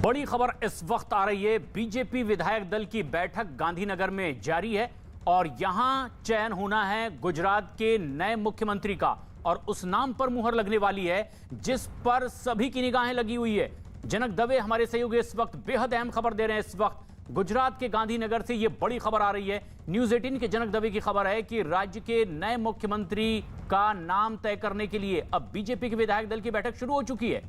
बड़ी खबर इस वक्त आ रही है। बीजेपी विधायक दल की बैठक गांधीनगर में जारी है और यहां चयन होना है गुजरात के नए मुख्यमंत्री का और उस नाम पर मुहर लगने वाली है जिस पर सभी की निगाहें लगी हुई है। जनक दवे हमारे सहयोगी इस वक्त बेहद अहम खबर दे रहे हैं। इस वक्त गुजरात के गांधीनगर से यह बड़ी खबर आ रही है। न्यूज 18 के जनक दवे की खबर है कि राज्य के नए मुख्यमंत्री का नाम तय करने के लिए अब बीजेपी के विधायक दल की बैठक शुरू हो चुकी है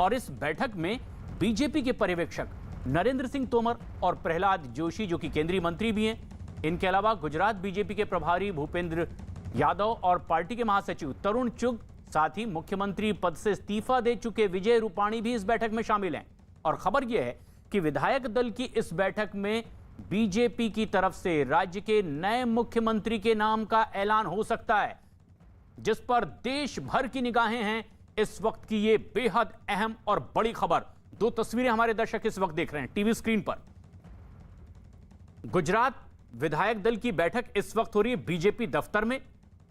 और इस बैठक में बीजेपी के पर्यवेक्षक नरेंद्र सिंह तोमर और प्रहलाद जोशी जो कि केंद्रीय मंत्री भी हैं, इनके अलावा गुजरात बीजेपी के प्रभारी भूपेंद्र यादव और पार्टी के महासचिव तरुण चुग, साथ ही मुख्यमंत्री पद से इस्तीफा दे चुके विजय रूपाणी भी इस बैठक में शामिल हैं। और खबर यह है कि विधायक दल की इस बैठक में बीजेपी की तरफ से राज्य के नए मुख्यमंत्री के नाम का ऐलान हो सकता है, जिस पर देश भर की निगाहें हैं। इस वक्त की यह बेहद अहम और बड़ी खबर, दो तस्वीरें हमारे दर्शक इस वक्त देख रहे हैं टीवी स्क्रीन पर। गुजरात विधायक दल की बैठक इस वक्त हो रही है बीजेपी दफ्तर में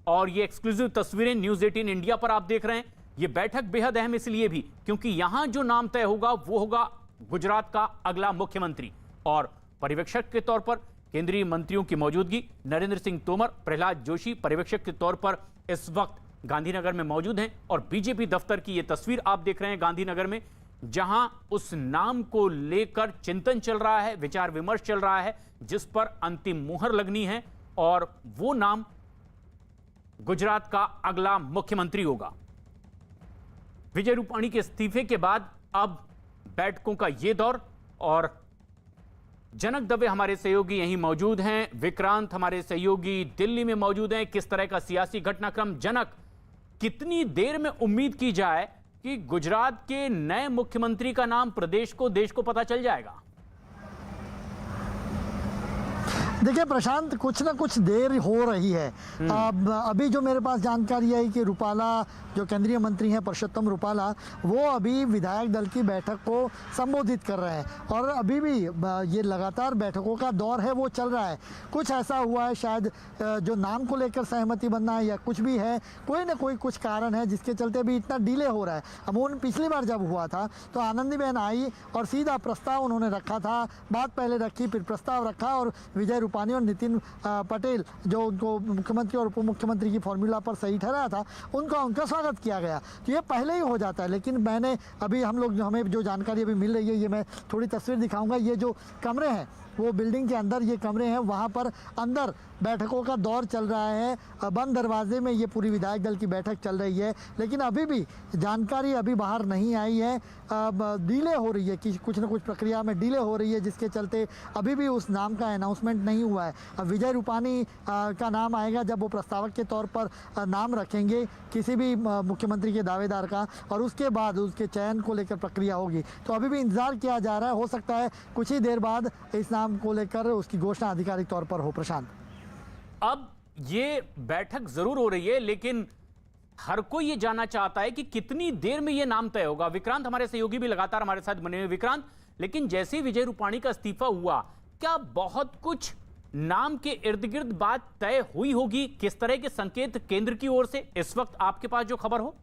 और ये एक्सक्लूसिव तस्वीरें न्यूज 18 इंडिया पर आप देख रहे हैं। यह बैठक बेहद अहम इसलिए भी क्योंकि यहां जो नाम तय होगा वो होगा गुजरात का अगला मुख्यमंत्री और पर्यवेक्षक के तौर पर केंद्रीय मंत्रियों की मौजूदगी नरेंद्र सिंह तोमर, प्रहलाद जोशी पर्यवेक्षक के तौर पर इस वक्त गांधीनगर में मौजूद हैं। और बीजेपी दफ्तर की यह तस्वीर आप देख रहे हैं गांधीनगर में, जहां उस नाम को लेकर चिंतन चल रहा है, विचार विमर्श चल रहा है, जिस पर अंतिम मुहर लगनी है और वो नाम गुजरात का अगला मुख्यमंत्री होगा। विजय रूपाणी के इस्तीफे के बाद अब बैठकों का यह दौर और जनक दवे हमारे सहयोगी यहीं मौजूद हैं, विक्रांत हमारे सहयोगी दिल्ली में मौजूद हैं। किस तरह का सियासी घटनाक्रम, जनक कितनी देर में उम्मीद की जाए कि गुजरात के नए मुख्यमंत्री का नाम प्रदेश को, देश को पता चल जाएगा? देखिए प्रशांत, कुछ ना कुछ देर हो रही है। अभी जो मेरे पास जानकारी है कि रूपाला जो केंद्रीय मंत्री हैं परषोत्तम रूपाला, वो अभी विधायक दल की बैठक को संबोधित कर रहे हैं और अभी भी ये लगातार बैठकों का दौर है वो चल रहा है। कुछ ऐसा हुआ है शायद जो नाम को लेकर सहमति बनना है या कुछ भी है, कोई ना कोई कुछ कारण है जिसके चलते भी इतना डिले हो रहा है। अमूमन पिछली बार जब हुआ था तो आनंदीबेन आई और सीधा प्रस्ताव उन्होंने रखा था, बात पहले रखी फिर प्रस्ताव रखा और विजय रूपाणी और नितिन पटेल जो उनको मुख्यमंत्री और उप मुख्यमंत्री की फॉर्मूला पर सही ठहराया था, उनका स्वागत किया गया। तो ये पहले ही हो जाता है। लेकिन मैंने अभी हमें जो जानकारी अभी मिल रही है, ये मैं थोड़ी तस्वीर दिखाऊंगा। ये जो कमरे हैं वो बिल्डिंग के अंदर ये कमरे हैं, वहाँ पर अंदर बैठकों का दौर चल रहा है। बंद दरवाजे में ये पूरी विधायक दल की बैठक चल रही है, लेकिन अभी भी जानकारी अभी बाहर नहीं आई है। डिले हो रही है कि कुछ ना कुछ प्रक्रिया में डिले हो रही है, जिसके चलते अभी भी उस नाम का अनाउंसमेंट नहीं हुआ है। अब विजय रूपाणी का नाम आएगा जब वो प्रस्तावक के तौर पर नाम रखेंगे किसी भी मुख्यमंत्री के दावेदार का, और उसके बाद उसके चयन को लेकर प्रक्रिया होगी। तो अभी भी इंतजार किया जा रहा है, हो सकता है कुछ ही देर बाद इस नाम को लेकर उसकी घोषणा आधिकारिक तौर पर हो। प्रशांत, अब ये बैठक जरूर हो रही है लेकिन हर कोई ये जानना चाहता है कि कितनी देर में ये नाम तय होगा। विक्रांत हमारे सहयोगी भी लगातार हमारे साथ बने हुए। विक्रांत, लेकिन जैसे ही विजय रूपाणी का इस्तीफा हुआ, क्या बहुत कुछ नाम के इर्द गिर्द बात तय हुई होगी? किस तरह के संकेत केंद्र की ओर से इस वक्त आपके पास जो खबर हो?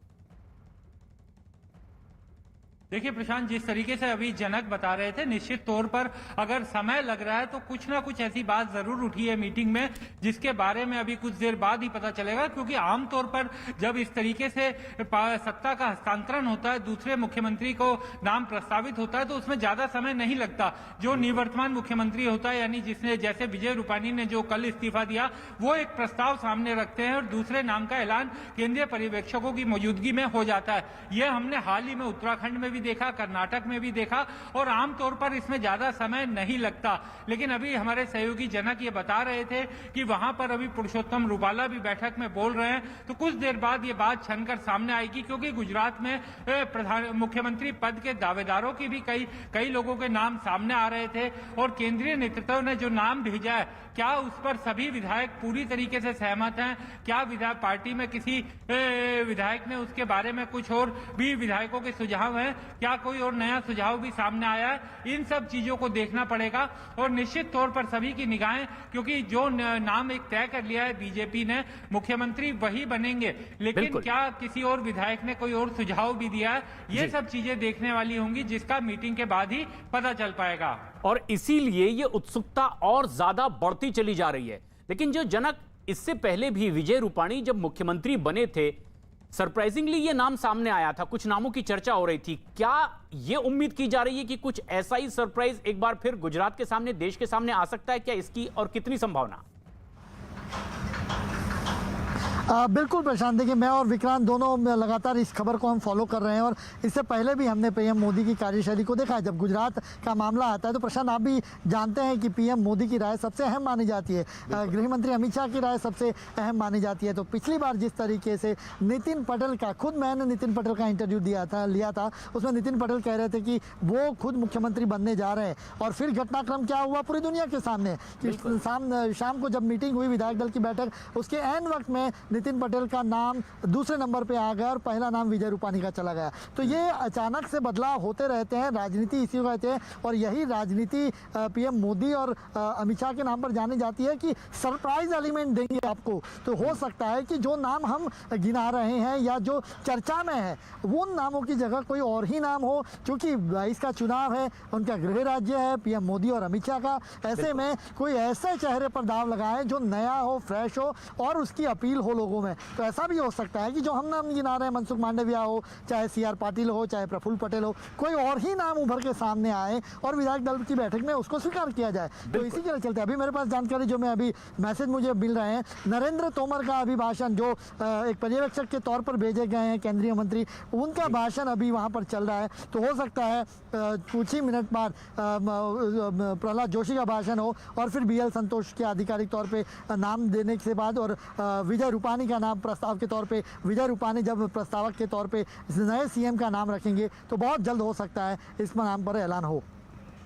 देखिए प्रशांत, जिस तरीके से अभी जनक बता रहे थे, निश्चित तौर पर अगर समय लग रहा है तो कुछ ना कुछ ऐसी बात जरूर उठी है मीटिंग में जिसके बारे में अभी कुछ देर बाद ही पता चलेगा। क्योंकि आमतौर पर जब इस तरीके से सत्ता का हस्तांतरण होता है, दूसरे मुख्यमंत्री को नाम प्रस्तावित होता है, तो उसमें ज्यादा समय नहीं लगता। जो निवर्तमान मुख्यमंत्री होता है, यानी जिसने, जैसे विजय रूपाणी ने जो कल इस्तीफा दिया, वो एक प्रस्ताव सामने रखते हैं और दूसरे नाम का ऐलान केंद्रीय पर्यवेक्षकों की मौजूदगी में हो जाता है। यह हमने हाल ही में उत्तराखंड में भी देखा, कर्नाटक में भी देखा और आमतौर पर इसमें ज्यादा समय नहीं लगता। लेकिन अभी हमारे सहयोगी जनक ये बता रहे थे कि वहां पर अभी पुरुषोत्तम रूपाला भी बैठक में बोल रहे हैं, तो कुछ देर बाद ये बात छनकर सामने आएगी। क्योंकि गुजरात में मुख्यमंत्री पद के दावेदारों की भी कई लोगों के नाम सामने आ रहे थे और केंद्रीय नेतृत्व ने जो नाम भेजा है, क्या उस पर सभी विधायक पूरी तरीके से सहमत हैं? क्या विधायक पार्टी में किसी विधायक ने उसके बारे में कुछ और भी विधायकों के सुझाव हैं? क्या कोई और नया सुझाव भी सामने आया है, इन सब चीजों को देखना पड़ेगा। और निश्चित तौर पर सभी की निगाहें, क्योंकि जो नाम एक तय कर लिया है बीजेपी ने, मुख्यमंत्री वही बनेंगे, लेकिन क्या किसी और विधायक ने कोई और सुझाव भी दिया है, ये सब चीजें देखने वाली होंगी, जिसका मीटिंग के बाद ही पता चल पाएगा। और इसीलिए ये उत्सुकता और ज्यादा बढ़ती चली जा रही है। लेकिन जो जनक, इससे पहले भी विजय रूपाणी जब मुख्यमंत्री बने थे, सरप्राइजिंगली ये नाम सामने आया था, कुछ नामों की चर्चा हो रही थी। क्या ये उम्मीद की जा रही है कि कुछ ऐसा ही सरप्राइज एक बार फिर गुजरात के सामने, देश के सामने आ सकता है? क्या इसकी और कितनी संभावना? बिल्कुल प्रशांत, देखिए मैं और विक्रांत दोनों लगातार इस खबर को हम फॉलो कर रहे हैं और इससे पहले भी हमने पीएम मोदी की कार्यशैली को देखा है। जब गुजरात का मामला आता है तो प्रशांत, आप भी जानते हैं कि पीएम मोदी की राय सबसे अहम मानी जाती है, गृह मंत्री अमित शाह की राय सबसे अहम मानी जाती है। तो पिछली बार जिस तरीके से नितिन पटेल का, खुद मैंने नितिन पटेल का इंटरव्यू लिया था, उसमें नितिन पटेल कह रहे थे कि वो खुद मुख्यमंत्री बनने जा रहे हैं। और फिर घटनाक्रम क्या हुआ पूरी दुनिया के सामने कि शाम को जब मीटिंग हुई, विधायक दल की बैठक, उसके ऐन वक्त में नितिन पटेल का नाम दूसरे नंबर पे आ गया और पहला नाम विजय रूपाणी का चला गया। तो ये अचानक से बदलाव होते रहते हैं, राजनीति इसी को कहते हैं। और यही राजनीति पीएम मोदी और अमित शाह के नाम पर जानी जाती है कि सरप्राइज एलिमेंट देंगे आपको। तो हो सकता है कि जो नाम हम गिना रहे हैं या जो चर्चा में है, वो नामों की जगह कोई और ही नाम हो, क्योंकि इसका चुनाव है, उनका गृह राज्य है पीएम मोदी और अमित शाह का। ऐसे में कोई ऐसे चेहरे पर दाव लगाए जो नया हो, फ्रेश हो और उसकी अपील हो लोगों में। तो ऐसा भी हो सकता है कि जो हम नाम गिना रहे हैं, मनसुख मांडविया हो, चाहे सीआर पाटिल हो, चाहे प्रफुल्ल पटेल हो, कोई और ही नाम उभर के सामने आए और विधायक दल की बैठक में उसको स्वीकार किया जाए। तो इसी के चलते अभी मेरे पास जानकारी जो मैं अभी मैसेज मुझे मिल रहे हैं, नरेंद्र तोमर का अभिभाषण जो एक पर्यवेक्षक के तौर पर भेजे गए हैं केंद्रीय मंत्री, उनका भाषण अभी वहाँ पर चल रहा है। तो हो सकता है कुछ ही मिनट बाद प्रहलाद जोशी का भाषण हो और फिर बीएल संतोष के आधिकारिक तौर पर नाम देने के बाद और विजय रूपाणी का नाम प्रस्ताव के तौर पे, विजय रूपाणी जब प्रस्तावक के तौर पे नए सीएम का नाम रखेंगे तो बहुत जल्द हो सकता है इस नाम पर ऐलान हो।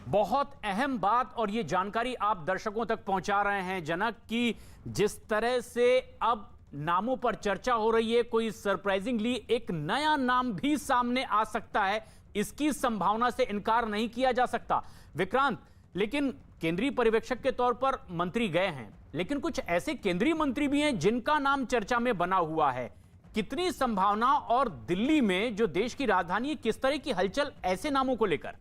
बहुत अहम बात, और ये जानकारी आप दर्शकों तक पहुंचा रहे हैं जनक, कि जिस तरह से अब नामों पर चर्चा हो रही है, कोई सरप्राइजिंगली एक नया नाम भी सामने आ सकता है, इसकी संभावना से इनकार नहीं किया जा सकता। विक्रांत, लेकिन केंद्रीय पर्यवेक्षक के तौर पर मंत्री गए हैं, लेकिन कुछ ऐसे केंद्रीय मंत्री भी हैं जिनका नाम चर्चा में बना हुआ है। कितनी संभावना, और दिल्ली में जो देश की राजधानी है, किस तरह की हलचल ऐसे नामों को लेकर?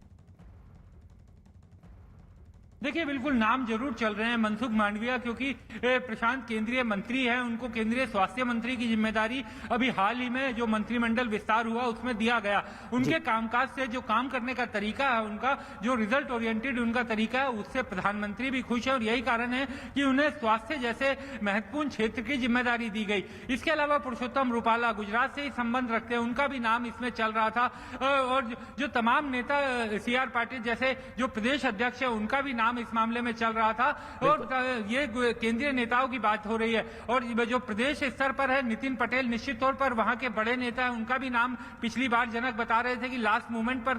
देखिए, बिल्कुल नाम जरूर चल रहे हैं। मनसुख मांडविया, क्योंकि प्रशांत केंद्रीय मंत्री है, उनको केंद्रीय स्वास्थ्य मंत्री की जिम्मेदारी अभी हाल ही में जो मंत्रिमंडल विस्तार हुआ उसमें दिया गया। उनके कामकाज से, जो काम करने का तरीका है उनका, जो रिजल्ट ओरिएंटेड उनका तरीका है, उससे प्रधानमंत्री भी खुश है। और यही कारण है कि उन्हें स्वास्थ्य जैसे महत्वपूर्ण क्षेत्र की जिम्मेदारी दी गई। इसके अलावा पुरुषोत्तम रूपाला गुजरात से ही संबंध रखते हैं, उनका भी नाम इसमें चल रहा था। और जो तमाम नेता, सीआर पाटिल जैसे जो प्रदेश अध्यक्ष है, उनका भी नाम इस मामले में चल रहा था। और ये केंद्रीय नेताओं की बात हो रही है। और जो प्रदेश स्तर पर है, नितिन पटेल निश्चित तौर पर वहां के बड़े नेता हैं, उनका भी नाम पिछली बार जनक बता रहे थे कि लास्ट मोमेंट पर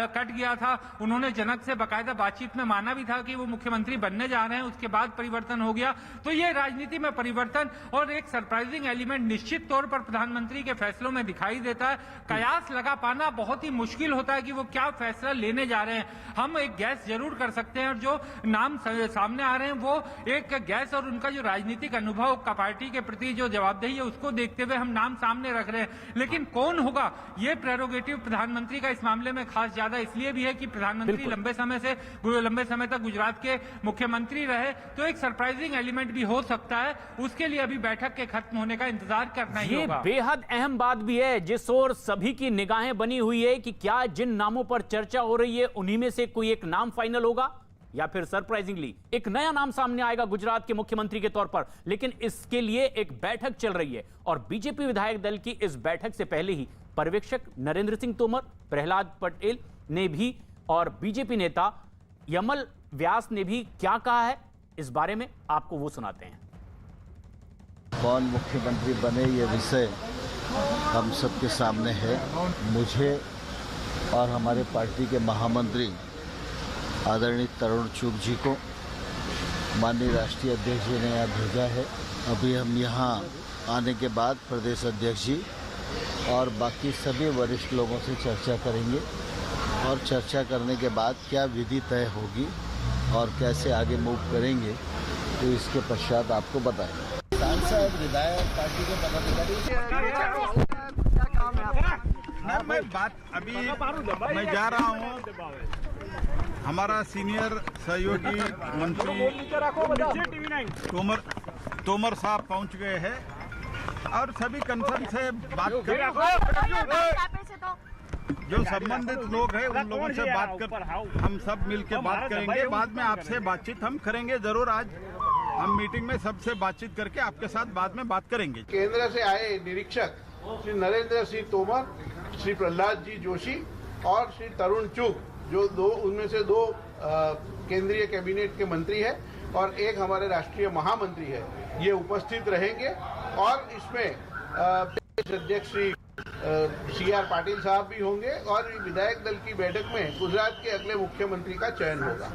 कट गया था। उन्होंने जनक से बाकायदा बातचीत में माना भी था कि वो मुख्यमंत्री बनने जा रहे हैं, उसके बाद परिवर्तन हो गया। तो ये राजनीति में परिवर्तन और एक सरप्राइजिंग एलिमेंट निश्चित तौर पर प्रधानमंत्री के फैसलों में दिखाई देता है। कयास लगा पाना बहुत ही मुश्किल होता है कि वो क्या फैसला लेने जा रहे हैं। हम एक गैस जरूर कर सकते हैं, और जो नाम सामने आ रहे हैं वो एक गैस और उनका जो राजनीतिक अनुभव का, पार्टी के प्रति जो जवाबदेही है, उसको देखते हुए हम नाम सामने रख रहे हैं। लेकिन कौन होगा, ये प्रेरोगेटिव प्रधानमंत्री का इस मामले में खास ज्यादा इसलिए भी है कि प्रधानमंत्री लंबे समय तक गुजरात के मुख्यमंत्री रहे। तो एक सरप्राइजिंग एलिमेंट भी हो सकता है, उसके लिए अभी बैठक के खत्म होने का इंतजार करना ही होगा। ये बेहद अहम बात भी है, जिस ओर सभी की निगाहें बनी हुई है कि क्या जिन नामों पर चर्चा हो रही है उन्हीं में से कोई एक नाम फाइनल होगा, या फिर सरप्राइजिंगली एक नया नाम सामने आएगा गुजरात के मुख्यमंत्री के तौर पर। लेकिन इसके लिए एक बैठक चल रही है, और बीजेपी विधायक दल की इस बैठक से पहले ही पर्यवेक्षक नरेंद्र सिंह तोमर, प्रहलाद पटेल ने भी और बीजेपी नेता यमल व्यास ने भी क्या कहा है, इस बारे में आपको वो सुनाते हैं। कौन मुख्यमंत्री बने, ये विषय हम सबके सामने है। मुझे और हमारे पार्टी के महामंत्री आदरणीय तरुण चुग जी को माननीय राष्ट्रीय अध्यक्ष जी ने यहाँ भेजा है। अभी हम यहाँ आने के बाद प्रदेश अध्यक्ष जी और बाकी सभी वरिष्ठ लोगों से चर्चा करेंगे और चर्चा करने के बाद क्या विधि तय होगी और कैसे आगे मूव करेंगे तो इसके पश्चात आपको बताएंगे। सांसद, विधायक, पार्टी के पदाधिकारी मैं जा रहा हूँ। हमारा सीनियर सहयोगी मंत्री तोमर साहब पहुँच गए हैं और सभी कंसर्न से बात कर, जो संबंधित लोग हैं उन लोगों से बात कर, हम सब मिलकर बात करेंगे। बाद में आपसे बातचीत हम करेंगे जरूर। आज हम मीटिंग में सबसे बातचीत करके आपके साथ बाद में बात करेंगे। केंद्र से आए निरीक्षक श्री नरेंद्र सिंह तोमर, श्री प्रहलाद जी जोशी और श्री तरुण चुग, जो उनमें से दो केंद्रीय कैबिनेट के मंत्री हैं और एक हमारे राष्ट्रीय महामंत्री है, ये उपस्थित रहेंगे। और इसमें प्रदेश अध्यक्ष श्री CR पाटिल साहब भी होंगे और विधायक दल की बैठक में गुजरात के अगले मुख्यमंत्री का चयन होगा।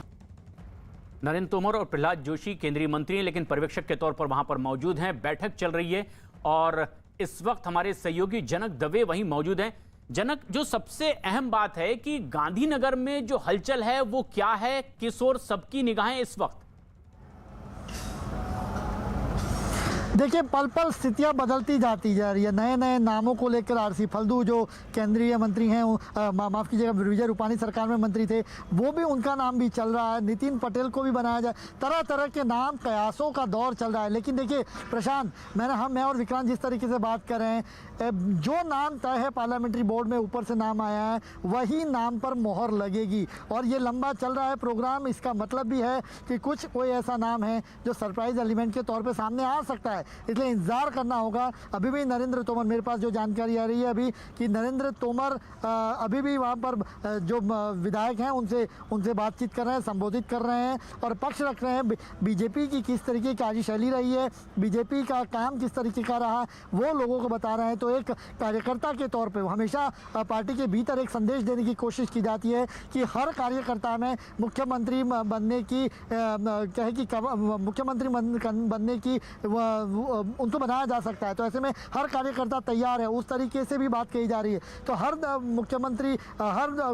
नरेंद्र तोमर और प्रहलाद जोशी केंद्रीय मंत्री हैं, लेकिन पर्यवेक्षक के तौर पर वहां पर मौजूद हैं। बैठक चल रही है और इस वक्त हमारे सहयोगी जनक दवे वहीं मौजूद हैं। जनक, जो सबसे अहम बात है कि गांधीनगर में जो हलचल है वो क्या है, किस ओर सबकी निगाहें इस वक्त? देखिए, पल पल स्थितियां बदलती जाती जा रही है। नए नए नामों को लेकर RC फल्दू जो केंद्रीय मंत्री हैं, माफ़ कीजिएगा विजय रूपानी सरकार में मंत्री थे, वो भी उनका नाम भी चल रहा है। नितिन पटेल को भी बनाया जाए, तरह तरह के नाम, कयासों का दौर चल रहा है। लेकिन देखिए प्रशांत, मैं और विक्रांत जिस तरीके से बात कर रहे हैं, जो नाम तय है पार्लियामेंट्री बोर्ड में, ऊपर से नाम आया है, वही नाम पर मोहर लगेगी। और ये लंबा चल रहा है प्रोग्राम। इसका मतलब भी है कि कोई ऐसा नाम है जो सरप्राइज एलिमेंट के तौर पे सामने आ सकता है, इसलिए इंतजार करना होगा। अभी भी नरेंद्र तोमर, मेरे पास जो जानकारी आ रही है अभी, कि नरेंद्र तोमर अभी भी वहाँ पर जो विधायक हैं उनसे बातचीत कर रहे हैं, संबोधित कर रहे हैं और पक्ष रख रहे हैं। बीजेपी की किस तरीके की कार्यशैली रही है, बीजेपी का काम किस तरीके का रहा, वो लोगों को बता रहे हैं। तो एक कार्यकर्ता के तौर पे हमेशा पार्टी के भीतर एक संदेश देने की कोशिश की जाती है कि हर कार्यकर्ता में मुख्यमंत्री बनने की मुख्यमंत्री बनने की उनको बनाया जा सकता है। तो ऐसे में हर कार्यकर्ता तैयार है, उस तरीके से भी बात कही जा रही है। तो हर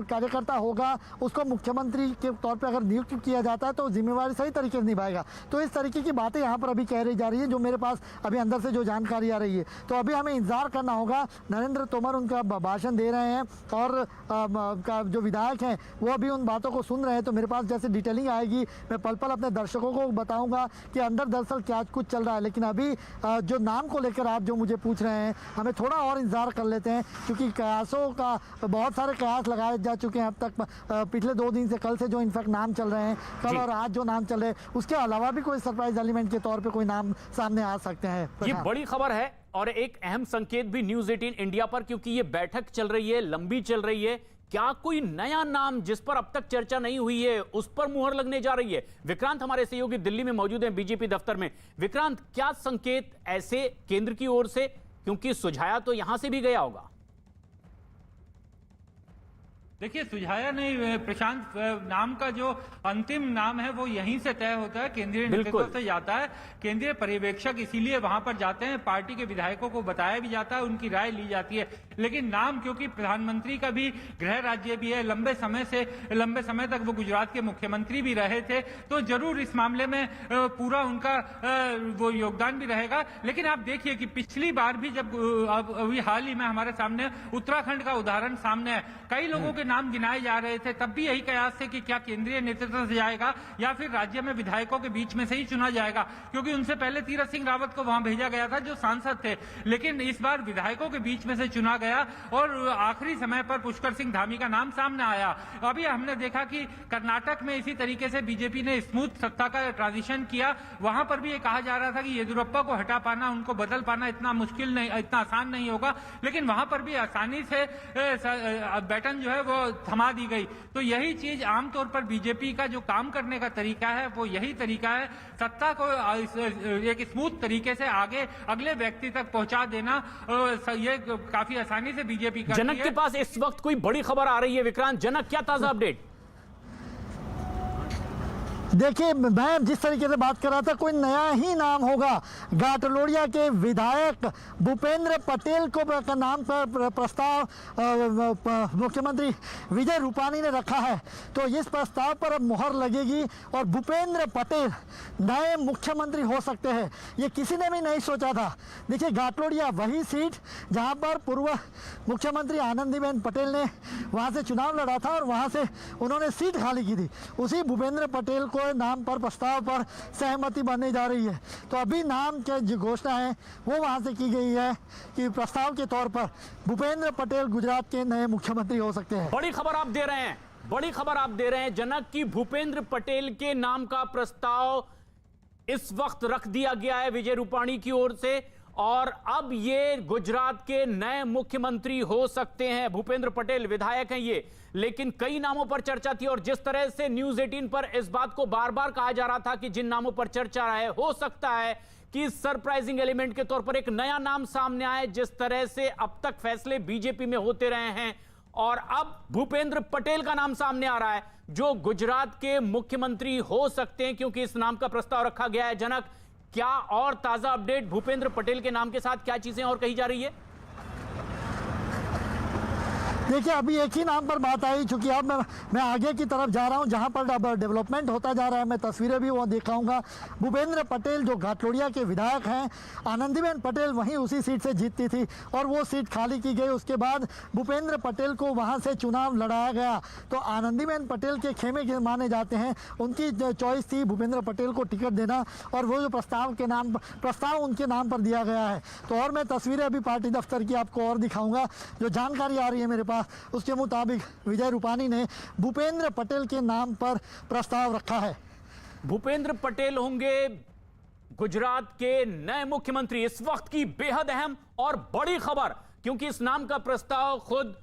कार्यकर्ता होगा, उसको मुख्यमंत्री के तौर पे अगर नियुक्त किया जाता है तो जिम्मेवारी सही तरीके से निभाएगा। तो इस तरीके की बातें यहाँ पर अभी कह रही जा रही है, जो मेरे पास अभी अंदर से जो जानकारी आ रही है। तो अभी हमें इंतजार करना होगा। नरेंद्र तोमर उनका भाषण दे रहे हैं और जो विधायक हैं वो अभी उन बातों को सुन रहे हैं। तो मेरे पास जैसे डिटेलिंग आएगी मैं पल पल अपने दर्शकों को बताऊंगा कि अंदर दरअसल क्या कुछ चल रहा है। लेकिन अभी जो नाम को लेकर आप जो मुझे पूछ रहे हैं, हमें थोड़ा और इंतजार कर लेते हैं, क्योंकि कयासों का बहुत सारे कयास लगाए जा चुके हैं अब तक। पिछले 2 दिन से, कल से जो इनफैक्ट नाम चल रहे हैं, कल और आज जो नाम चल रहे हैं, उसके अलावा भी कोई सरप्राइज एलिमेंट के तौर पे कोई नाम सामने आ सकते हैं। ये बड़ी खबर है और एक अहम संकेत भी न्यूज़ 18 इंडिया पर, क्योंकि ये बैठक चल रही है, लंबी चल रही है। क्या कोई नया नाम जिस पर अब तक चर्चा नहीं हुई है उस पर मुहर लगने जा रही है? विक्रांत हमारे सहयोगी दिल्ली में मौजूद हैं बीजेपी दफ्तर में। विक्रांत, क्या संकेत ऐसे केंद्र की ओर से, क्योंकि सुझाया तो यहां से भी गया होगा? देखिए, सुझाया नहीं प्रशांत, नाम का जो अंतिम नाम है वो यहीं से तय होता है, केंद्रीय नेतृत्व से जाता है। केंद्रीय पर्यवेक्षक इसीलिए वहां पर जाते हैं, पार्टी के विधायकों को बताया भी जाता है, उनकी राय ली जाती है। लेकिन नाम, क्योंकि प्रधानमंत्री का भी गृह राज्य भी है, लंबे समय तक वो गुजरात के मुख्यमंत्री भी रहे थे, तो जरूर इस मामले में पूरा उनका वो योगदान भी रहेगा। लेकिन आप देखिए कि पिछली बार भी जब अभी हाल ही में हमारे सामने उत्तराखंड का उदाहरण सामने है, कई लोगों के नाम गिनाए जा रहे थे, तब भी यही कयास थे कि क्या केंद्रीय नेतृत्व से जाएगा या फिर राज्य में विधायकों के बीच में से ही चुना जाएगा, क्योंकि उनसे पहले तीरथ सिंह रावत को वहां भेजा गया था जो सांसद थे। लेकिन इस बार विधायकों के बीच में से चुना गया और आखिरी समय पर पुष्कर सिंह धामी का नाम सामने आया। अभी हमने देखा कि कर्नाटक में इसी तरीके से बीजेपी ने स्मूथ सत्ता का ट्रांजिशन किया, वहां पर भी ये कहा जा रहा था कि येदियुरप्पा को हटा पाना, उनको बदल पाना इतना मुश्किल नहीं, इतना आसान नहीं होगा। लेकिन वहां पर भी आसानी से बैटन जो है वो थमा दी गई। तो यही चीज आमतौर पर बीजेपी का जो काम करने का तरीका है वो यही तरीका है, सत्ता को एक स्मूथ तरीके से आगे अगले व्यक्ति तक पहुंचा देना। ये काफी आसानी से बीजेपी का। जनक के पास इस वक्त कोई बड़ी खबर आ रही है। विक्रांत, जनक, क्या ताजा अपडेट? देखिए, मैं जिस तरीके से बात कर रहा था, कोई नया ही नाम होगा। घाटलोड़िया के विधायक भूपेंद्र पटेल को का नाम पर प्रस्ताव मुख्यमंत्री विजय रूपाणी ने रखा है, तो इस प्रस्ताव पर अब मुहर लगेगी और भूपेंद्र पटेल नए मुख्यमंत्री हो सकते हैं। ये किसी ने भी नहीं सोचा था। देखिए, घाटलोड़िया वही सीट जहां पर पूर्व मुख्यमंत्री आनंदीबेन पटेल ने वहां से चुनाव लड़ा था और वहां से उन्होंने सीट खाली की थी। उसी भूपेंद्र पटेल को नाम पर प्रस्ताव पर सहमति बनने जा रही है। तो अभी नाम की जो घोषणा है वो वहां से की गई है कि प्रस्ताव के तौर पर भूपेंद्र पटेल गुजरात के नए मुख्यमंत्री हो सकते हैं। बड़ी खबर आप दे रहे हैं, बड़ी खबर आप दे रहे हैं जनक की भूपेंद्र पटेल के नाम का प्रस्ताव इस वक्त रख दिया गया है विजय रूपाणी की ओर से, और अब ये गुजरात के नए मुख्यमंत्री हो सकते हैं। भूपेंद्र पटेल विधायक हैं ये, लेकिन कई नामों पर चर्चा थी और जिस तरह से न्यूज़ 18 पर इस बात को बार बार कहा जा रहा था कि जिन नामों पर चर्चा है, हो सकता है कि सरप्राइजिंग एलिमेंट के तौर पर एक नया नाम सामने आए। जिस तरह से अब तक फैसले बीजेपी में होते रहे हैं और अब भूपेंद्र पटेल का नाम सामने आ रहा है जो गुजरात के मुख्यमंत्री हो सकते हैं, क्योंकि इस नाम का प्रस्ताव रखा गया है। जनक, क्या और ताजा अपडेट भूपेंद्र पटेल के नाम के साथ क्या चीजें और कही जा रही है? देखिए, अभी एक ही नाम पर बात आई, चूंकि अब मैं आगे की तरफ जा रहा हूं जहां पर अब डेवलपमेंट होता जा रहा है। मैं तस्वीरें भी वो दिखाऊंगा। भूपेंद्र पटेल जो घाटलोड़िया के विधायक हैं, आनंदीबेन पटेल वहीं उसी सीट से जीतती थी और वो सीट खाली की गई। उसके बाद भूपेंद्र पटेल को वहां से चुनाव लड़ाया गया, तो आनंदीबेन पटेल के खेमे के माने जाते हैं, उनकी चॉइस थी भूपेंद्र पटेल को टिकट देना और वो जो प्रस्ताव उनके नाम पर दिया गया है। तो और मैं तस्वीरें अभी पार्टी दफ्तर की आपको और दिखाऊंगा। जो जानकारी आ रही है मेरे पास, उसके मुताबिक विजय रूपाणी ने भूपेंद्र पटेल के नाम पर प्रस्ताव रखा है। भूपेंद्र पटेल होंगे गुजरात के नए मुख्यमंत्री। इस वक्त की बेहद अहम और बड़ी खबर, क्योंकि इस नाम का प्रस्ताव खुद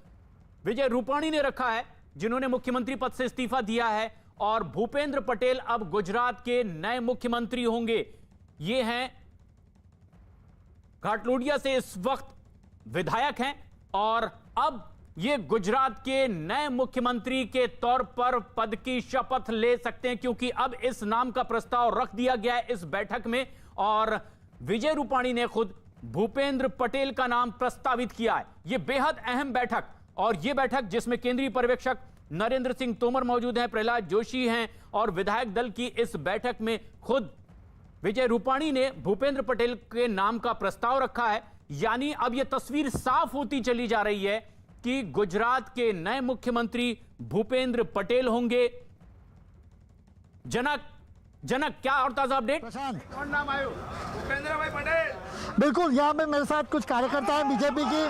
विजय रूपाणी ने रखा है, जिन्होंने मुख्यमंत्री पद से इस्तीफा दिया है, और भूपेंद्र पटेल अब गुजरात के नए मुख्यमंत्री होंगे। ये हैं घाटलोड़िया से इस वक्त विधायक हैं और अब ये गुजरात के नए मुख्यमंत्री के तौर पर पद की शपथ ले सकते हैं, क्योंकि अब इस नाम का प्रस्ताव रख दिया गया है इस बैठक में और विजय रूपाणी ने खुद भूपेंद्र पटेल का नाम प्रस्तावित किया है। यह बेहद अहम बैठक, और यह बैठक जिसमें केंद्रीय पर्यवेक्षक नरेंद्र सिंह तोमर मौजूद हैं, प्रहलाद जोशी हैं, और विधायक दल की इस बैठक में खुद विजय रूपाणी ने भूपेंद्र पटेल के नाम का प्रस्ताव रखा है। यानी अब यह तस्वीर साफ होती चली जा रही है कि गुजरात के नए मुख्यमंत्री भूपेंद्र पटेल होंगे। जनक, क्या और ताजा अपडेट? प्रशांत, कौन नाम आयो? भूपेंद्र भाई पटेल। बिल्कुल, यहाँ पे मेरे साथ कुछ कार्यकर्ता हैं बीजेपी की,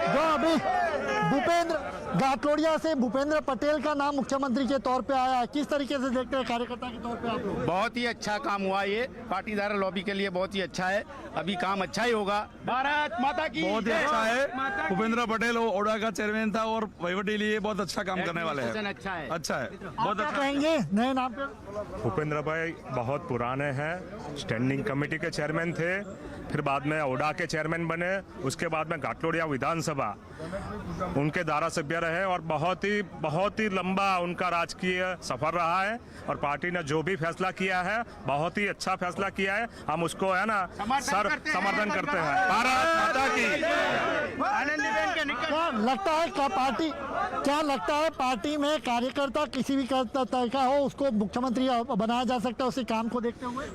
जो अभी घाटलोड़िया से भूपेंद्र पटेल का नाम मुख्यमंत्री के तौर पे आया है। किस तरीके से देखते हैं कार्यकर्ता के तौर पे आप लोग? बहुत ही अच्छा काम हुआ, ये पाटीदार लॉबी के लिए बहुत ही अच्छा है। अभी काम अच्छा ही होगा। भारत माता की बहुत ही अच्छा है। भूपेंद्र पटेल ओडा का चेयरमैन था और वहीवटी लिए बहुत अच्छा काम करने वाले हैं। अच्छा है, अच्छा है, आप बहुत क्या अच्छा। कहेंगे नए नाम पे? भूपेंद्र भाई बहुत पुराने हैं, स्टैंडिंग कमेटी के चेयरमैन थे, फिर बाद में ओडा के चेयरमैन बने, उसके बाद में घाटलोड़िया विधानसभा उनके धारा सभ्य रहे और बहुत ही लंबा उनका राजकीय सफर रहा है। और पार्टी ने जो भी फैसला किया है बहुत ही अच्छा फैसला किया है, हम उसको है ना समर्थन करते हैं। भारत माता की। क्या लगता है पार्टी में कार्यकर्ता किसी भी तरह का हो उसको मुख्यमंत्री बनाया जा सकता है, उसी काम को देखते हुए?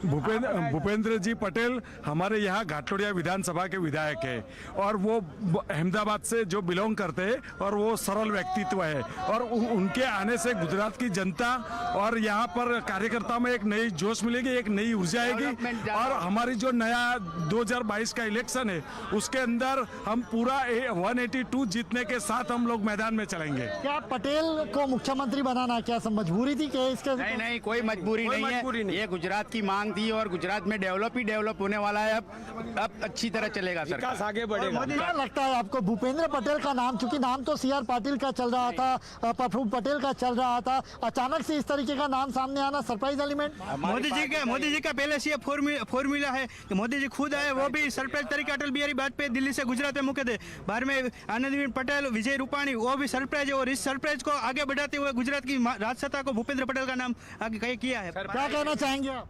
भूपेंद्र जी पटेल हमारे यहाँ घाटलोड़िया विधानसभा के विधायक है और वो अहमदाबाद से जो बिलोंग करते हैं और वो सरल व्यक्तित्व है और उनके आने से गुजरात की जनता और यहाँ पर कार्यकर्ता में एक नई जोश मिलेगी, एक नई ऊर्जा आएगी। और हमारी जो नया 2022 का इलेक्शन है उसके अंदर हम पूरा 182 जीतने के साथ हम लोग मैदान में चलेंगे। क्या पटेल को मुख्यमंत्री बनाना क्या मजबूरी थी क्या इसके? नहीं, कोई मजबूरी नहीं है। ये गुजरात की मांग थी और गुजरात में डेवलप होने वाला है। अब अच्छी तरह चलेगा सरकार, आगे बढ़ेगा। क्या लगता है आपको भूपेंद्र पटेल का नाम, चूंकि नाम तो सीआर पाटिल का चल रहा था, प्रफुल्ल पटेल का चल रहा था, अचानक से इस तरीके का नाम सामने आना सरप्राइज एलिमेंट? मोदी जी का पहले से फॉर्मूला है कि मोदी जी खुद आए, वो भी सरप्राइज तरीके अटल बिहारी वाजपेयी दिल्ली से गुजरात में मुके थे, बाहर में आनंदीबेन पटेल, विजय रूपाणी, वो भी सरप्राइज है। और इस सरप्राइज को आगे बढ़ाते हुए गुजरात की राजसत्ता को भूपेंद्र पटेल का नाम आगे किया है। क्या कहना चाहेंगे आप?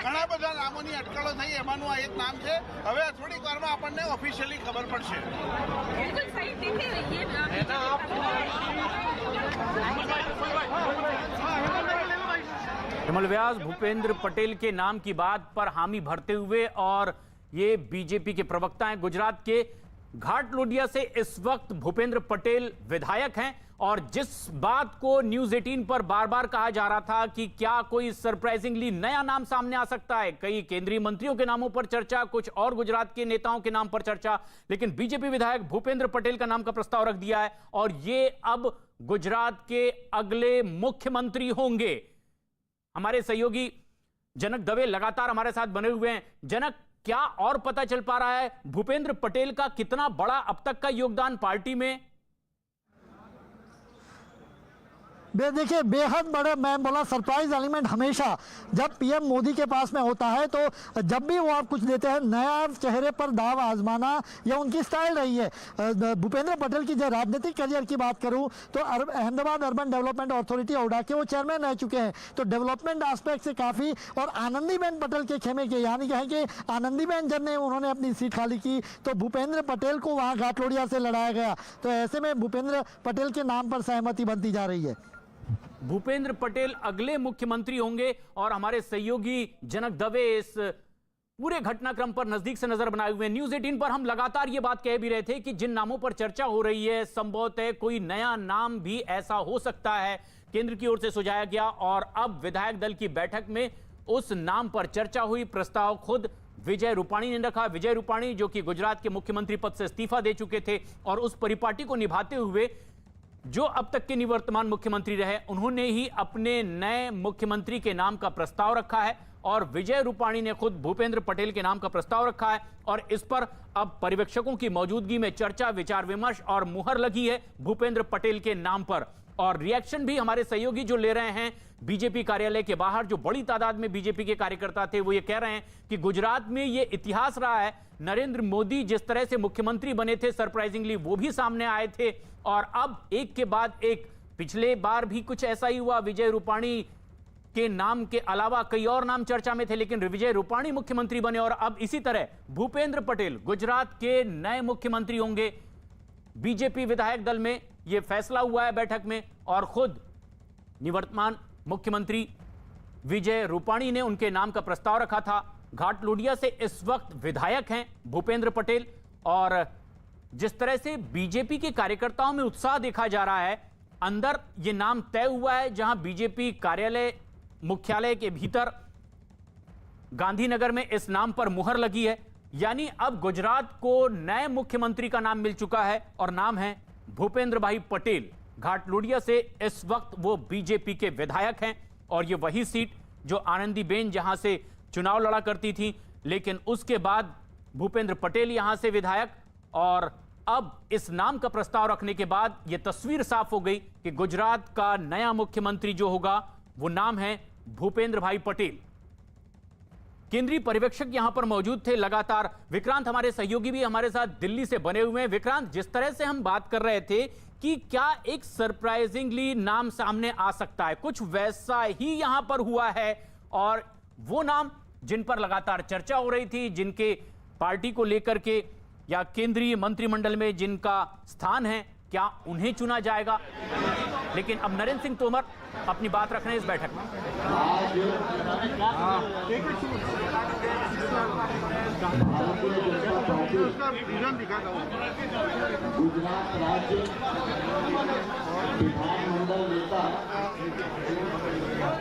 ઘણા બધા નામોની અટકળો થઈ, એમાંનું આ એક નામ છે। હવે થોડીક વારમાં આપણને ઓફિશિયલી ખબર પડશે। विमल व्यास भूपेंद्र पटेल के नाम की बात पर हामी भरते हुए, और ये बीजेपी के प्रवक्ता हैं गुजरात के, घाटलोडिया से इस वक्त भूपेंद्र पटेल विधायक हैं। और जिस बात को न्यूज 18 पर बार बार कहा जा रहा था कि क्या कोई सरप्राइजिंगली नया नाम सामने आ सकता है, कई केंद्रीय मंत्रियों के नामों पर चर्चा, कुछ और गुजरात के नेताओं के नाम पर चर्चा, लेकिन बीजेपी विधायक भूपेंद्र पटेल का नाम का प्रस्ताव रख दिया है और ये अब गुजरात के अगले मुख्यमंत्री होंगे। हमारे सहयोगी जनक दवे लगातार हमारे साथ बने हुए हैं। जनक, क्या और पता चल पा रहा है भूपेंद्र पटेल का कितना बड़ा अब तक का योगदान पार्टी में? देखिए, बेहद बड़े, मैं बोला सरप्राइज एलिमेंट हमेशा जब पीएम मोदी के पास में होता है, तो जब भी वो आप कुछ देते हैं, नया चेहरे पर दाव आजमाना या उनकी स्टाइल रही है। भूपेंद्र पटेल की जो राजनीतिक करियर की बात करूं तो Ahmedabad urban development authority AUDA के वो चेयरमैन रह चुके हैं, तो डेवलपमेंट एस्पेक्ट से काफ़ी, और आनंदीबेन पटेल के खेमे के, यानी कहें कि आनंदीबेन जब ने उन्होंने अपनी सीट खाली की तो भूपेंद्र पटेल को वहाँ घाटलोडिया से लड़ाया गया, तो ऐसे में भूपेंद्र पटेल के नाम पर सहमति बनती जा रही है। भूपेंद्र पटेल अगले मुख्यमंत्री होंगे और हमारे सहयोगी जनक दवे इस पूरे घटनाक्रम पर नजदीक से नजर बनाए हुए हैं। न्यूज 18 पर हम लगातार ये बात कह भी रहे थे कि जिन नामों पर चर्चा हो रही है, संभवतः कोई नया नाम भी ऐसा हो सकता है केंद्र की ओर से सुझाया गया, और अब विधायक दल की बैठक में उस नाम पर चर्चा हुई। प्रस्ताव खुद विजय रूपाणी ने रखा। विजय रूपाणी जो कि गुजरात के मुख्यमंत्री पद से इस्तीफा दे चुके थे और उस परिपाटी को निभाते हुए जो अब तक के निवर्तमान मुख्यमंत्री रहे, उन्होंने ही अपने नए मुख्यमंत्री के नाम का प्रस्ताव रखा है, और विजय रूपाणी ने खुद भूपेंद्र पटेल के नाम का प्रस्ताव रखा है। और इस पर अब पर्यवेक्षकों की मौजूदगी में चर्चा, विचार विमर्श और मुहर लगी है भूपेंद्र पटेल के नाम पर। और रिएक्शन भी हमारे सहयोगी जो ले रहे हैं बीजेपी कार्यालय के बाहर, जो बड़ी तादाद में बीजेपी के कार्यकर्ता थे, वो ये कह रहे हैं कि गुजरात में ये इतिहास रहा है, नरेंद्र मोदी जिस तरह से मुख्यमंत्री बने थे सरप्राइजिंगली, वो भी सामने आए थे, और अब एक के बाद एक, पिछले बार भी कुछ ऐसा ही हुआ, विजय रूपाणी के नाम के अलावा कई और नाम चर्चा में थे, लेकिन विजय रूपाणी मुख्यमंत्री बने, और अब इसी तरह भूपेंद्र पटेल गुजरात के नए मुख्यमंत्री होंगे। बीजेपी विधायक दल में यह फैसला हुआ है बैठक में, और खुद निवर्तमान मुख्यमंत्री विजय रूपाणी ने उनके नाम का प्रस्ताव रखा था। घाटलोडिया से इस वक्त विधायक हैं भूपेंद्र पटेल, और जिस तरह से बीजेपी के कार्यकर्ताओं में उत्साह देखा जा रहा है, अंदर यह नाम तय हुआ है, जहां बीजेपी कार्यालय मुख्यालय के भीतर गांधीनगर में इस नाम पर मुहर लगी है। यानी अब गुजरात को नए मुख्यमंत्री का नाम मिल चुका है, और नाम है भूपेंद्र भाई पटेल। घाटलोडिया से इस वक्त वो बीजेपी के विधायक हैं, और ये वही सीट जो आनंदीबेन जहां से चुनाव लड़ा करती थी, लेकिन उसके बाद भूपेंद्र पटेल यहां से विधायक, और अब इस नाम का प्रस्ताव रखने के बाद यह तस्वीर साफ हो गई कि गुजरात का नया मुख्यमंत्री जो होगा वो नाम है भूपेंद्र भाई पटेल। केंद्रीय पर्यवेक्षक यहां पर मौजूद थे लगातार। विक्रांत, हमारे सहयोगी भी हमारे साथ दिल्ली से बने हुए हैं। विक्रांत, जिस तरह से हम बात कर रहे थे कि क्या एक सरप्राइजिंगली नाम सामने आ सकता है, कुछ वैसा ही यहां पर हुआ है, और वो नाम जिन पर लगातार चर्चा हो रही थी, जिनके पार्टी को लेकर के या केंद्रीय मंत्रिमंडल में जिनका स्थान है, क्या उन्हें चुना जाएगा? लेकिन अब नरेंद्र सिंह तोमर अपनी बात रख रहे हैं इस बैठक में। गुजरात राज्य विधानमंडल नेता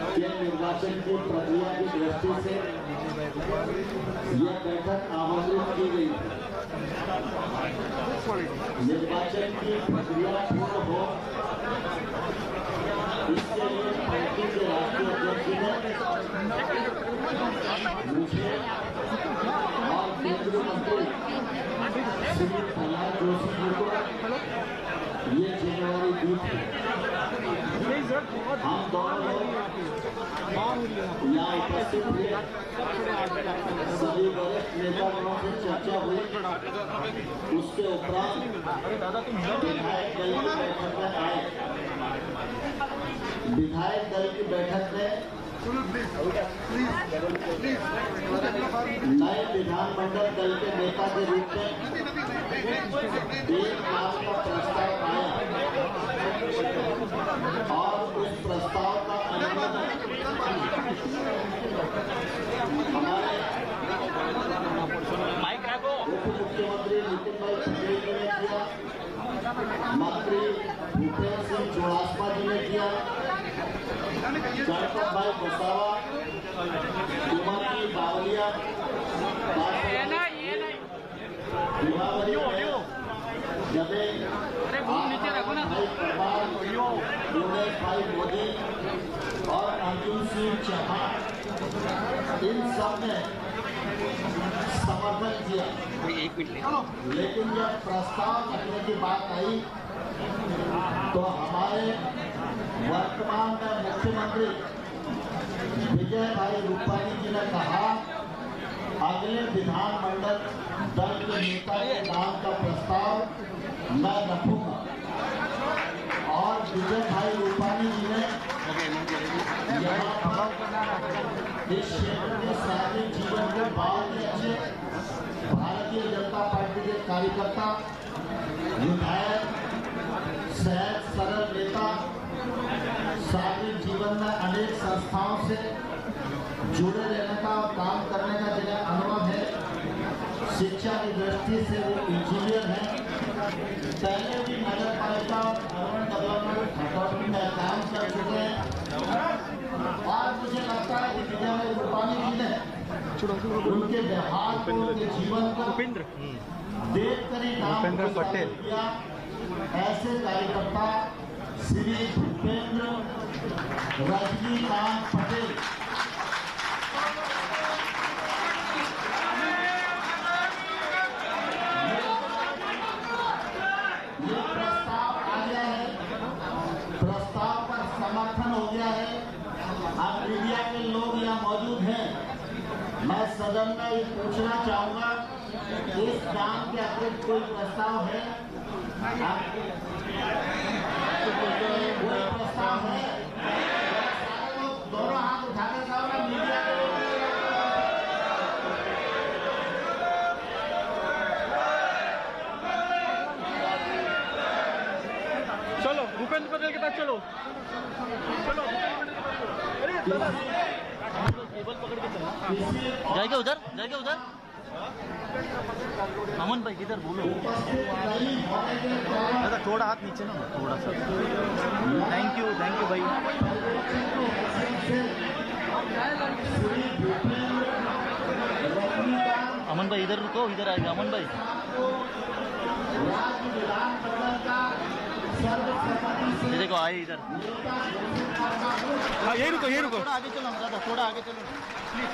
के निर्वाचन की प्रक्रिया की दृष्टि से यह बैठक आमंत्रित की गई। निर्वाचन की प्रक्रिया पूर्ण हो, इसके लिए पार्टी के राष्ट्रीय अध्यक्ष में मुझे और केंद्रीय मंत्री श्री प्रहलाद जोशी जी को ये जिम्मेवारी दी थी। हम दोनों लोग यहाँ उपस्थित हुए, सभी वरिष्ठ नेताओं से चर्चा हुई। उसके उपरांत विधायक दल की बैठक में आए। विधायक दल की बैठक में नए विधानमंडल दल के नेता के रूप में एक नाम का प्रस्ताव आया और उस प्रस्ताव का अनुमोदन हमारे उप मुख्यमंत्री नितिन भाई पटेल जी ने किया, मंत्री भूपेंद्र सिंह चौड़ासमा जी ने किया, गणपत भाई गोसावा, कुमारी बावलिया, जबे भाई परमार, योगेश भाई मोदी और अर्जुन सिंह चौहान, इन सब ने समर्थन किया। लेकिन जब प्रस्ताव रखने की बात आई तो हमारे वर्तमान में मुख्यमंत्री विजय भाई रूपाणी जी ने कहा अगले विधानमंडल दल के नेता के नाम का प्रस्ताव मैं रखूंगा। और विजय भाई रूपाणी जी ने इस क्षेत्र के सार्वजनिक जीवन के बहुत ही अच्छे भारतीय जनता पार्टी के कार्यकर्ता, विधायक, सहज सरल नेता, सार्वजनिक जीवन में अनेक संस्थाओं से जुड़े रहने का और काम करने का जिन्हें अनुभव है, शिक्षा की दृष्टि से वो इंजीनियर हैं, पहले भी नगर पालिका और अर्बन डेवलपमेंट अथॉरिटी में काम कर चुके हैं। और मुझे लगता है कि विजय भाई रूपाणी जी ने उनके व्यवहार को, उनके जीवन को देख कर ही नाम किया। ऐसे कार्यकर्ता श्री भूपेंद्र रजनीकांत पटेल ये प्रस्ताव आ गया है, प्रस्ताव पर समर्थन हो गया है। अब मीडिया के लोग यहाँ मौजूद हैं, मैं सदन में ये पूछना चाहूंगा इस काम के अतिरिक्त कोई प्रस्ताव है? कोई प्रस्ताव है? सारे लोग दोनों हाथ उठाकर जाओ ना, मीडिया के लोग। चलो भूपेंद्र पटेल के पास चलो। जाएगा उधर, जाएगा उधर। अमन भाई किधर बोलो, थोड़ा हाथ नीचे ना, थोड़ा सा। थैंक यू भाई। अमन भाई इधर रुको, इधर आएगा अमन भाई। ये देखो आए इधर। हाँ यही रुको, यही रुको। थोड़ा आगे चलो दादा, थोड़ा आगे चलो प्लीज।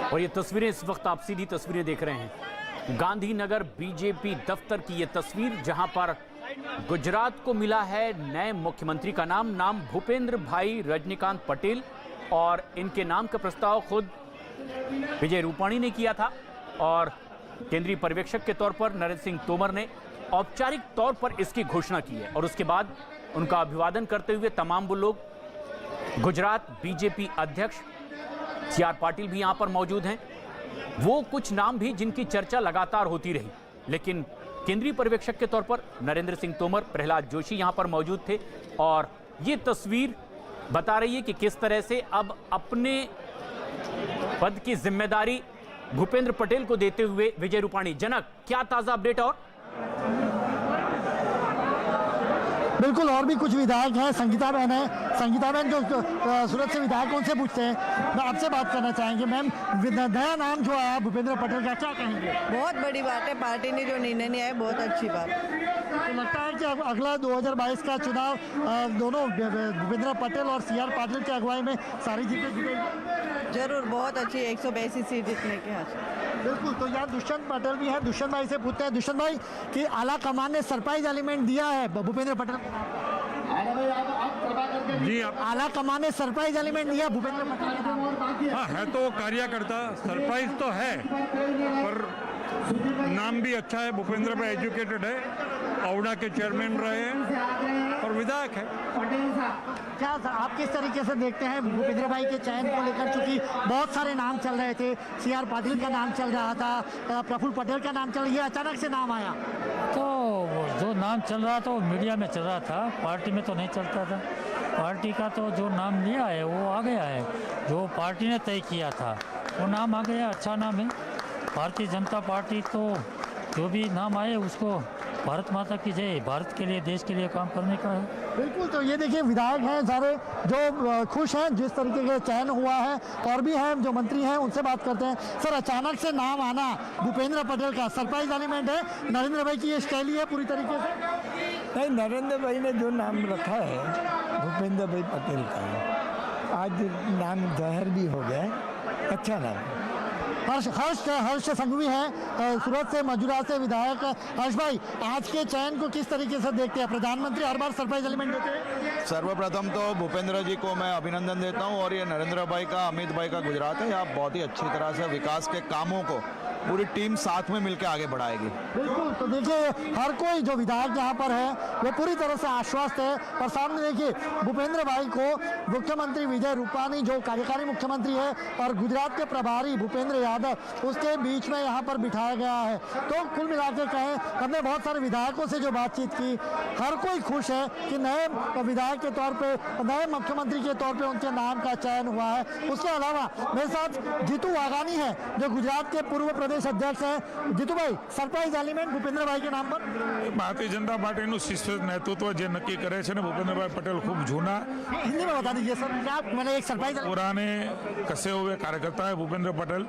और ये तस्वीरें इस वक्त आप सीधी तस्वीरें देख रहे हैं गांधीनगर बीजेपी दफ्तर की ये तस्वीर, जहां पर गुजरात को मिला है नए मुख्यमंत्री का नाम भूपेंद्र भाई रजनीकांत पटेल, और इनके नाम का प्रस्ताव खुद विजय रूपाणी ने किया था और केंद्रीय पर्यवेक्षक के तौर पर नरेंद्र सिंह तोमर ने औपचारिक तौर पर इसकी घोषणा की है। और उसके बाद उनका अभिवादन करते हुए तमाम वो लोग, गुजरात बीजेपी अध्यक्ष CR पाटिल भी यहां पर मौजूद हैं, वो कुछ नाम भी जिनकी चर्चा लगातार होती रही, लेकिन केंद्रीय पर्यवेक्षक के तौर पर नरेंद्र सिंह तोमर, प्रहलाद जोशी यहां पर मौजूद थे। और ये तस्वीर बता रही है कि किस तरह से अब अपने पद की जिम्मेदारी भूपेंद्र पटेल को देते हुए विजय रूपाणी। जनक, क्या ताजा अपडेट? और बिल्कुल, और भी कुछ विधायक हैं। संगीता बहन है, संगीता बहन जो सूरत से विधायक, उनसे पूछते हैं। मैं आपसे बात करना चाहेंगे मैम, नया नाम जो आया भूपेंद्र पटेल का, क्या कहेंगे? बहुत बड़ी बात है, पार्टी ने जो निर्णय लिया है बहुत अच्छी बात है। तो लगता है कि अगला 2022 का चुनाव दोनों भूपेंद्र पटेल और CR पाटिल की अगुवाई में सारी जीतें जीतेंगी? जरूर, बहुत अच्छी 182 सीट जीतने के हाथ। बिल्कुल। तो यहाँ दुष्यंत पटेल भी है, दुष्यंत भाई से पूछते हैं। दुष्यंत भाई, कि आला कमान ने सरप्राइज एलिमेंट दिया है भूपेंद्र पटेल जी, आला कमान ने सरप्राइज एलिमेंट दिया भूपेंद्र पटेल। हाँ, है तो कार्यकर्ता, सरप्राइज तो है, पर नाम भी अच्छा है। भूपेंद्र भाई एजुकेटेड है, औड़ा के चेयरमैन रहे हैं और विधायक है। क्या आप किस तरीके से देखते हैं भूपेंद्र भाई के चयन को लेकर? चूंकि बहुत सारे नाम चल रहे थे, CR पाटिल का नाम चल रहा था, प्रफुल्ल पटेल का नाम चल रहा, ये अचानक से नाम आया। तो जो नाम चल रहा था वो मीडिया में चल रहा था, पार्टी में तो नहीं चलता था। पार्टी का तो जो नाम लिया है वो आ गया है, जो पार्टी ने तय किया था वो नाम आ गया, अच्छा नाम है। भारतीय जनता पार्टी तो जो भी नाम आए उसको भारत माता की जय, भारत के लिए, देश के लिए काम करने का है। बिल्कुल। तो ये देखिए, विधायक हैं सारे जो खुश हैं जिस तरीके का चयन हुआ है, और भी हैं जो मंत्री हैं, उनसे बात करते हैं। सर, अचानक से नाम आना भूपेंद्र पटेल का सरप्राइज एलिमेंट है? नरेंद्र भाई की ये स्टाइल है पूरी तरीके से? नहीं, नरेंद्र भाई ने जो नाम रखा है भूपेंद्र भाई पटेल का, आज नाम जाहिर भी हो गया, अच्छा नाम। हर्ष संघवी हैं सूरत से, मजूरा से विधायक। हर्ष भाई, आज के चयन को किस तरीके से देखते हैं? प्रधानमंत्री हर बार सरप्राइज एलिमेंट देते हैं। सर्वप्रथम तो भूपेंद्र जी को मैं अभिनंदन देता हूं, और ये नरेंद्र भाई का, अमित भाई का गुजरात है, आप बहुत ही अच्छी तरह से विकास के कामों को पूरी टीम साथ में मिलकर आगे बढ़ाएगी। बिल्कुल। तो देखिए, हर कोई जो विधायक यहाँ पर है वो पूरी तरह से आश्वस्त है। और सामने देखिए, भूपेंद्र भाई को मुख्यमंत्री विजय रूपाणी जो कार्यकारी मुख्यमंत्री है और गुजरात के प्रभारी भूपेंद्र यादव, उसके बीच में यहाँ पर बिठाया गया है। तो कुल मिलाकर कहें, हमने बहुत सारे विधायकों से जो बातचीत की, हर कोई खुश है कि नए विधायक के तौर पे, नए मुख्यमंत्री के तौर पे उनके नाम का चयन हुआ है। उसके अलावा मेरे साथ जीतू वाघानी है जो गुजरात के पूर्व प्रदेश अध्यक्ष हैं। जीतू भाई, सरप्राइज एलिमेंट भूपेंद्र भाई के नाम पर? भारतीय जनता पार्टीનું શિસ્ત નેતૃત્વ જે નક્કી કરે છે ને, ભૂપેન્દ્રભાઈ પટેલ ખૂબ જૂના, हिंदी में बता दीजिए सर, क्या मैंने एक सरप्राइज पुराने कसे हुए कार्यकर्ता है भूपेंद्र पटेल।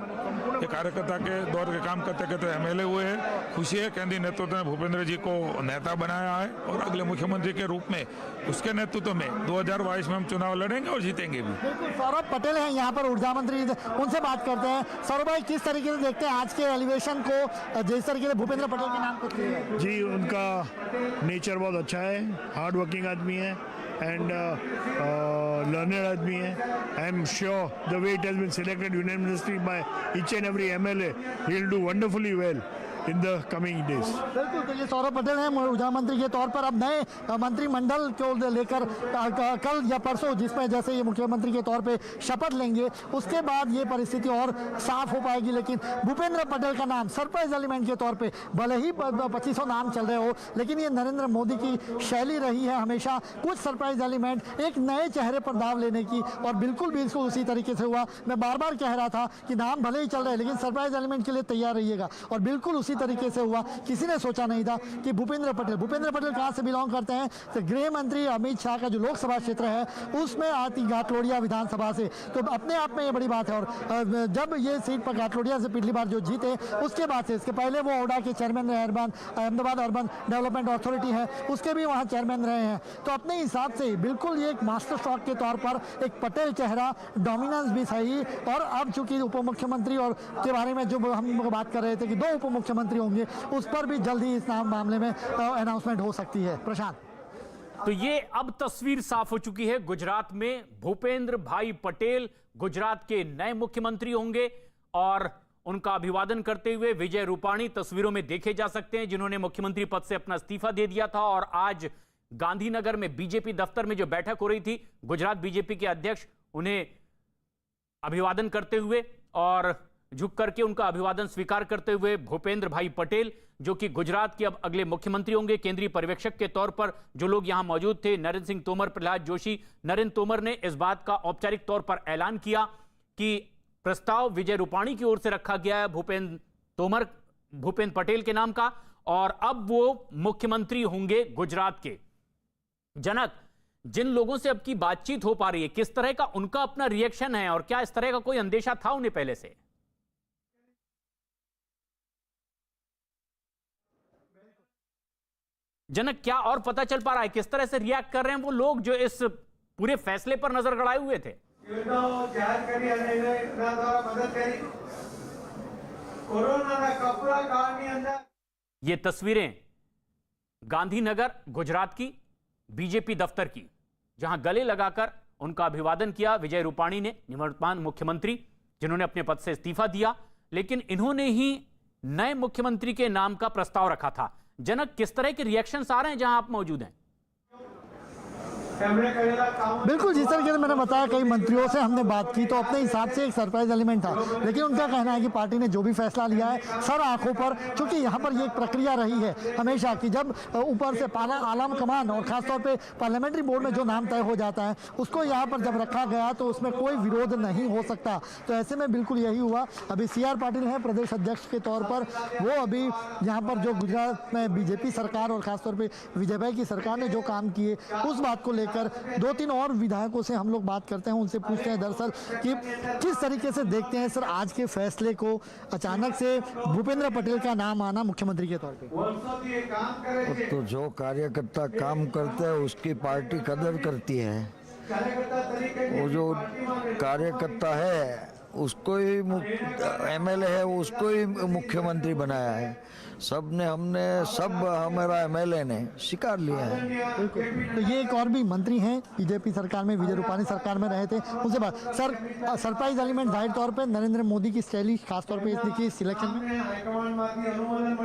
ये कार्यकर्ता के दौर के काम करते करते MLA हुए हैं। खुशी है केंद्रीय नेतृत्व ने भूपेंद्र जी को नेता बनाया है और अगले मुख्यमंत्री के रूप में उसके नेतृत्व नेतृत्व में 2022 में हम चुनाव लड़ेंगे और जीतेंगे भी। बिल्कुल, सौरभ पटेल हैं यहाँ पर ऊर्जा मंत्री, उनसे बात करते हैं। सौरभ भाई, किस तरीके से देखते हैं आज के एलिवेशन को, जिस तरीके से भूपेंद्र पटेल के नाम को किया है? जी, उनका नेचर बहुत अच्छा है, हार्ड वर्किंग आदमी है एंड लर्नर आदमी है। I am sure the way it has been selected unanimously by each and every MLA, he will do wonderfully well in the coming days. बिल्कुल, तो ये सौरभ पटेल हैं ऊर्जा मंत्री के तौर पर। अब नए मंत्रिमंडल को लेकर कल या परसों, जिसमें जैसे ये मुख्यमंत्री के तौर पे शपथ लेंगे, उसके बाद ये परिस्थिति और साफ हो पाएगी। लेकिन भूपेंद्र पटेल का नाम सरप्राइज एलिमेंट के तौर पे, भले ही 2500 नाम चल रहे हो, लेकिन ये नरेंद्र मोदी की शैली रही है हमेशा कुछ सरप्राइज एलिमेंट, एक नए चेहरे पर दाव लेने की। और बिल्कुल भी इसको उसी तरीके से हुआ। मैं बार बार कह रहा था कि नाम भले ही चल रहे हैं, लेकिन सरप्राइज एलिमेंट के लिए तैयार रहिएगा। और बिल्कुल उसी तरीके से हुआ। किसी ने सोचा नहीं था कि भूपेंद्र पटेल कहां से बिलोंग करते हैं? तो गृह मंत्री अमित शाह का जो लोकसभा क्षेत्र है उसमें आती घाटलोड़िया विधानसभा से, तो अपने आप में ये बड़ी बात है। और जब ये सीट पर घाटलोड़िया से पिछली बार जो जीते, उसके बाद से, इसके पहले वो ओडा के चेयरमैन रहे, अहमदाबाद अर्बन डेवलपमेंट अथॉरिटी है उसके भी वहाँ चेयरमैन रहे हैं। तो अपने हिसाब से बिल्कुल ये एक मास्टर स्ट्रोक के तौर पर एक पटेल चेहरा, डोमिनेंस भी सही। और अब चूंकि उप मुख्यमंत्री और के बारे में जो हम बात कर रहे थे कि 2 उप मुख्यमंत्री होंगे, उस पर भी जल्द ही इस मामले में अनाउंसमेंट हो सकती है। प्रशांत, तो ये अब तस्वीर साफ हो चुकी है। गुजरात में भूपेंद्र भाई पटेल गुजरात के नए मुख्यमंत्री होंगे और उनका अभिवादन करते हुए विजय रूपाणी तस्वीरों में देखे जा सकते हैं, जिन्होंने मुख्यमंत्री पद से अपना इस्तीफा दे दिया था। और आज गांधीनगर में बीजेपी दफ्तर में जो बैठक हो रही थी, गुजरात बीजेपी के अध्यक्ष उन्हें अभिवादन करते हुए और झुक करके उनका अभिवादन स्वीकार करते हुए भूपेंद्र भाई पटेल, जो कि गुजरात के अब अगले मुख्यमंत्री होंगे, केंद्रीय पर्यवेक्षक के तौर पर जो लोग यहां मौजूद थे, नरेंद्र सिंह तोमर, प्रहलाद जोशी। नरेंद्र तोमर ने इस बात का औपचारिक तौर पर ऐलान किया कि प्रस्ताव विजय रूपाणी की ओर से रखा गया है भूपेंद्र पटेल के नाम का, और अब वो मुख्यमंत्री होंगे गुजरात के। जनक, जिन लोगों से अब की बातचीत हो पा रही है, किस तरह का उनका अपना रिएक्शन है और क्या इस तरह का कोई अंदेशा था उन्हें पहले से? जनक, क्या और पता चल पा रहा है किस तरह से रिएक्ट कर रहे हैं वो लोग जो इस पूरे फैसले पर नजर गड़ाए हुए थे? ये तस्वीरें गांधीनगर गुजरात की बीजेपी दफ्तर की, जहां गले लगाकर उनका अभिवादन किया विजय रूपाणी ने, निवर्तमान मुख्यमंत्री जिन्होंने अपने पद से इस्तीफा दिया, लेकिन इन्होंने ही नए मुख्यमंत्री के नाम का प्रस्ताव रखा था। जनक, किस तरह के रिएक्शंस आ रहे हैं जहां आप मौजूद हैं? बिल्कुल, जिस तरीके से मैंने बताया, कई मंत्रियों से हमने बात की तो अपने हिसाब से एक सरप्राइज एलिमेंट था, लेकिन उनका कहना है कि पार्टी ने जो भी फैसला लिया है सर आंखों पर, क्योंकि यहाँ पर ये एक प्रक्रिया रही है हमेशा कि जब ऊपर से आलम कमान और खासतौर पे पार्लियामेंट्री बोर्ड में जो नाम तय हो जाता है उसको यहाँ पर जब रखा गया तो उसमें कोई विरोध नहीं हो सकता। तो ऐसे में बिल्कुल यही हुआ। अभी CR पाटिल हैं प्रदेश अध्यक्ष के तौर पर, वो अभी यहाँ पर जो गुजरात में बीजेपी सरकार और खासतौर पर विजय भाई की सरकार ने जो काम किए उस बात को लेकर 2-3 और विधायकों से हम लोग बात करते हैं, उनसे पूछते हैं दरअसल कि किस तरीके से देखते हैं सर आज के फैसले को, अचानक से भूपेंद्र पटेल का नाम आना मुख्यमंत्री के तौर पे। तो जो कार्यकर्ता काम करते हैं उसकी पार्टी कदर करती है। वो जो कार्यकर्ता है उसको ही MLA है उसको ही मुख्यमंत्री बनाया है। हमने हमारा MLA ने स्वीकार लिया है। तो ये एक और भी मंत्री हैं बीजेपी सरकार में, विजय रूपाणी सरकार में रहे थे, उनसे बात। सर, सरप्राइज एलिमेंट जाहिर तौर पे नरेंद्र मोदी की शैली खासतौर पे इसलिए सिलेक्शन में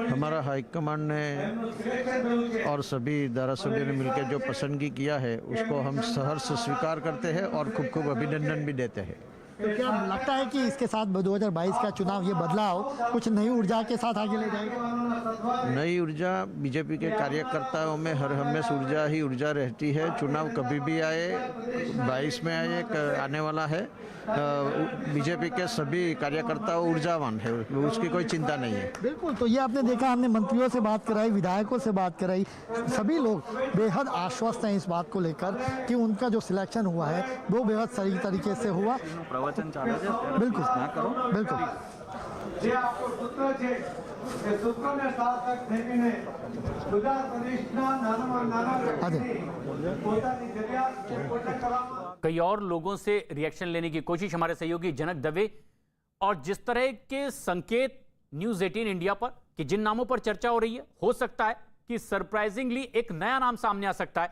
हमारा हाईकमान ने और सभी धारासभ्यों ने मिलकर जो पसंदगी किया है उसको हम सहर्ष स्वीकार करते हैं और खूब खूब अभिनंदन भी देते हैं। तो क्या लगता है कि इसके साथ 2022 का चुनाव, ये बदलाव कुछ नई ऊर्जा के साथ आगे ले जाएगा? नई ऊर्जा, बीजेपी के कार्यकर्ताओं में हर हमेशा ऊर्जा ही ऊर्जा रहती है। चुनाव कभी भी आए, 22 में आए, आने वाला है। बीजेपी के सभी कार्यकर्ता ऊर्जावान है, उसकी कोई चिंता नहीं है। बिल्कुल, तो ये आपने देखा, हमने मंत्रियों से बात कराई, विधायकों से बात कराई, सभी लोग बेहद आश्वस्त हैं इस बात को लेकर कि उनका जो सिलेक्शन हुआ है वो बेहद सही तरीके से हुआ। प्रवचन चालू है, बिल्कुल बिल्कुल। જે આપણું સૂત્ર છે એ સૂત્રને સાર્થક થઈને ગુજરાત પ્રદેશના નાનામાં નાના વ્યક્તિની પોતાની જરૂરિયાત પૂર્ણ કરવામાં कई और लोगों से रिएक्शन लेने की कोशिश हमारे सहयोगी जनक दवे। और जिस तरह के संकेत न्यूज़ 18 इंडिया पर कि जिन नामों पर चर्चा हो रही है, हो सकता है कि सरप्राइजिंगली एक नया नाम सामने आ सकता है।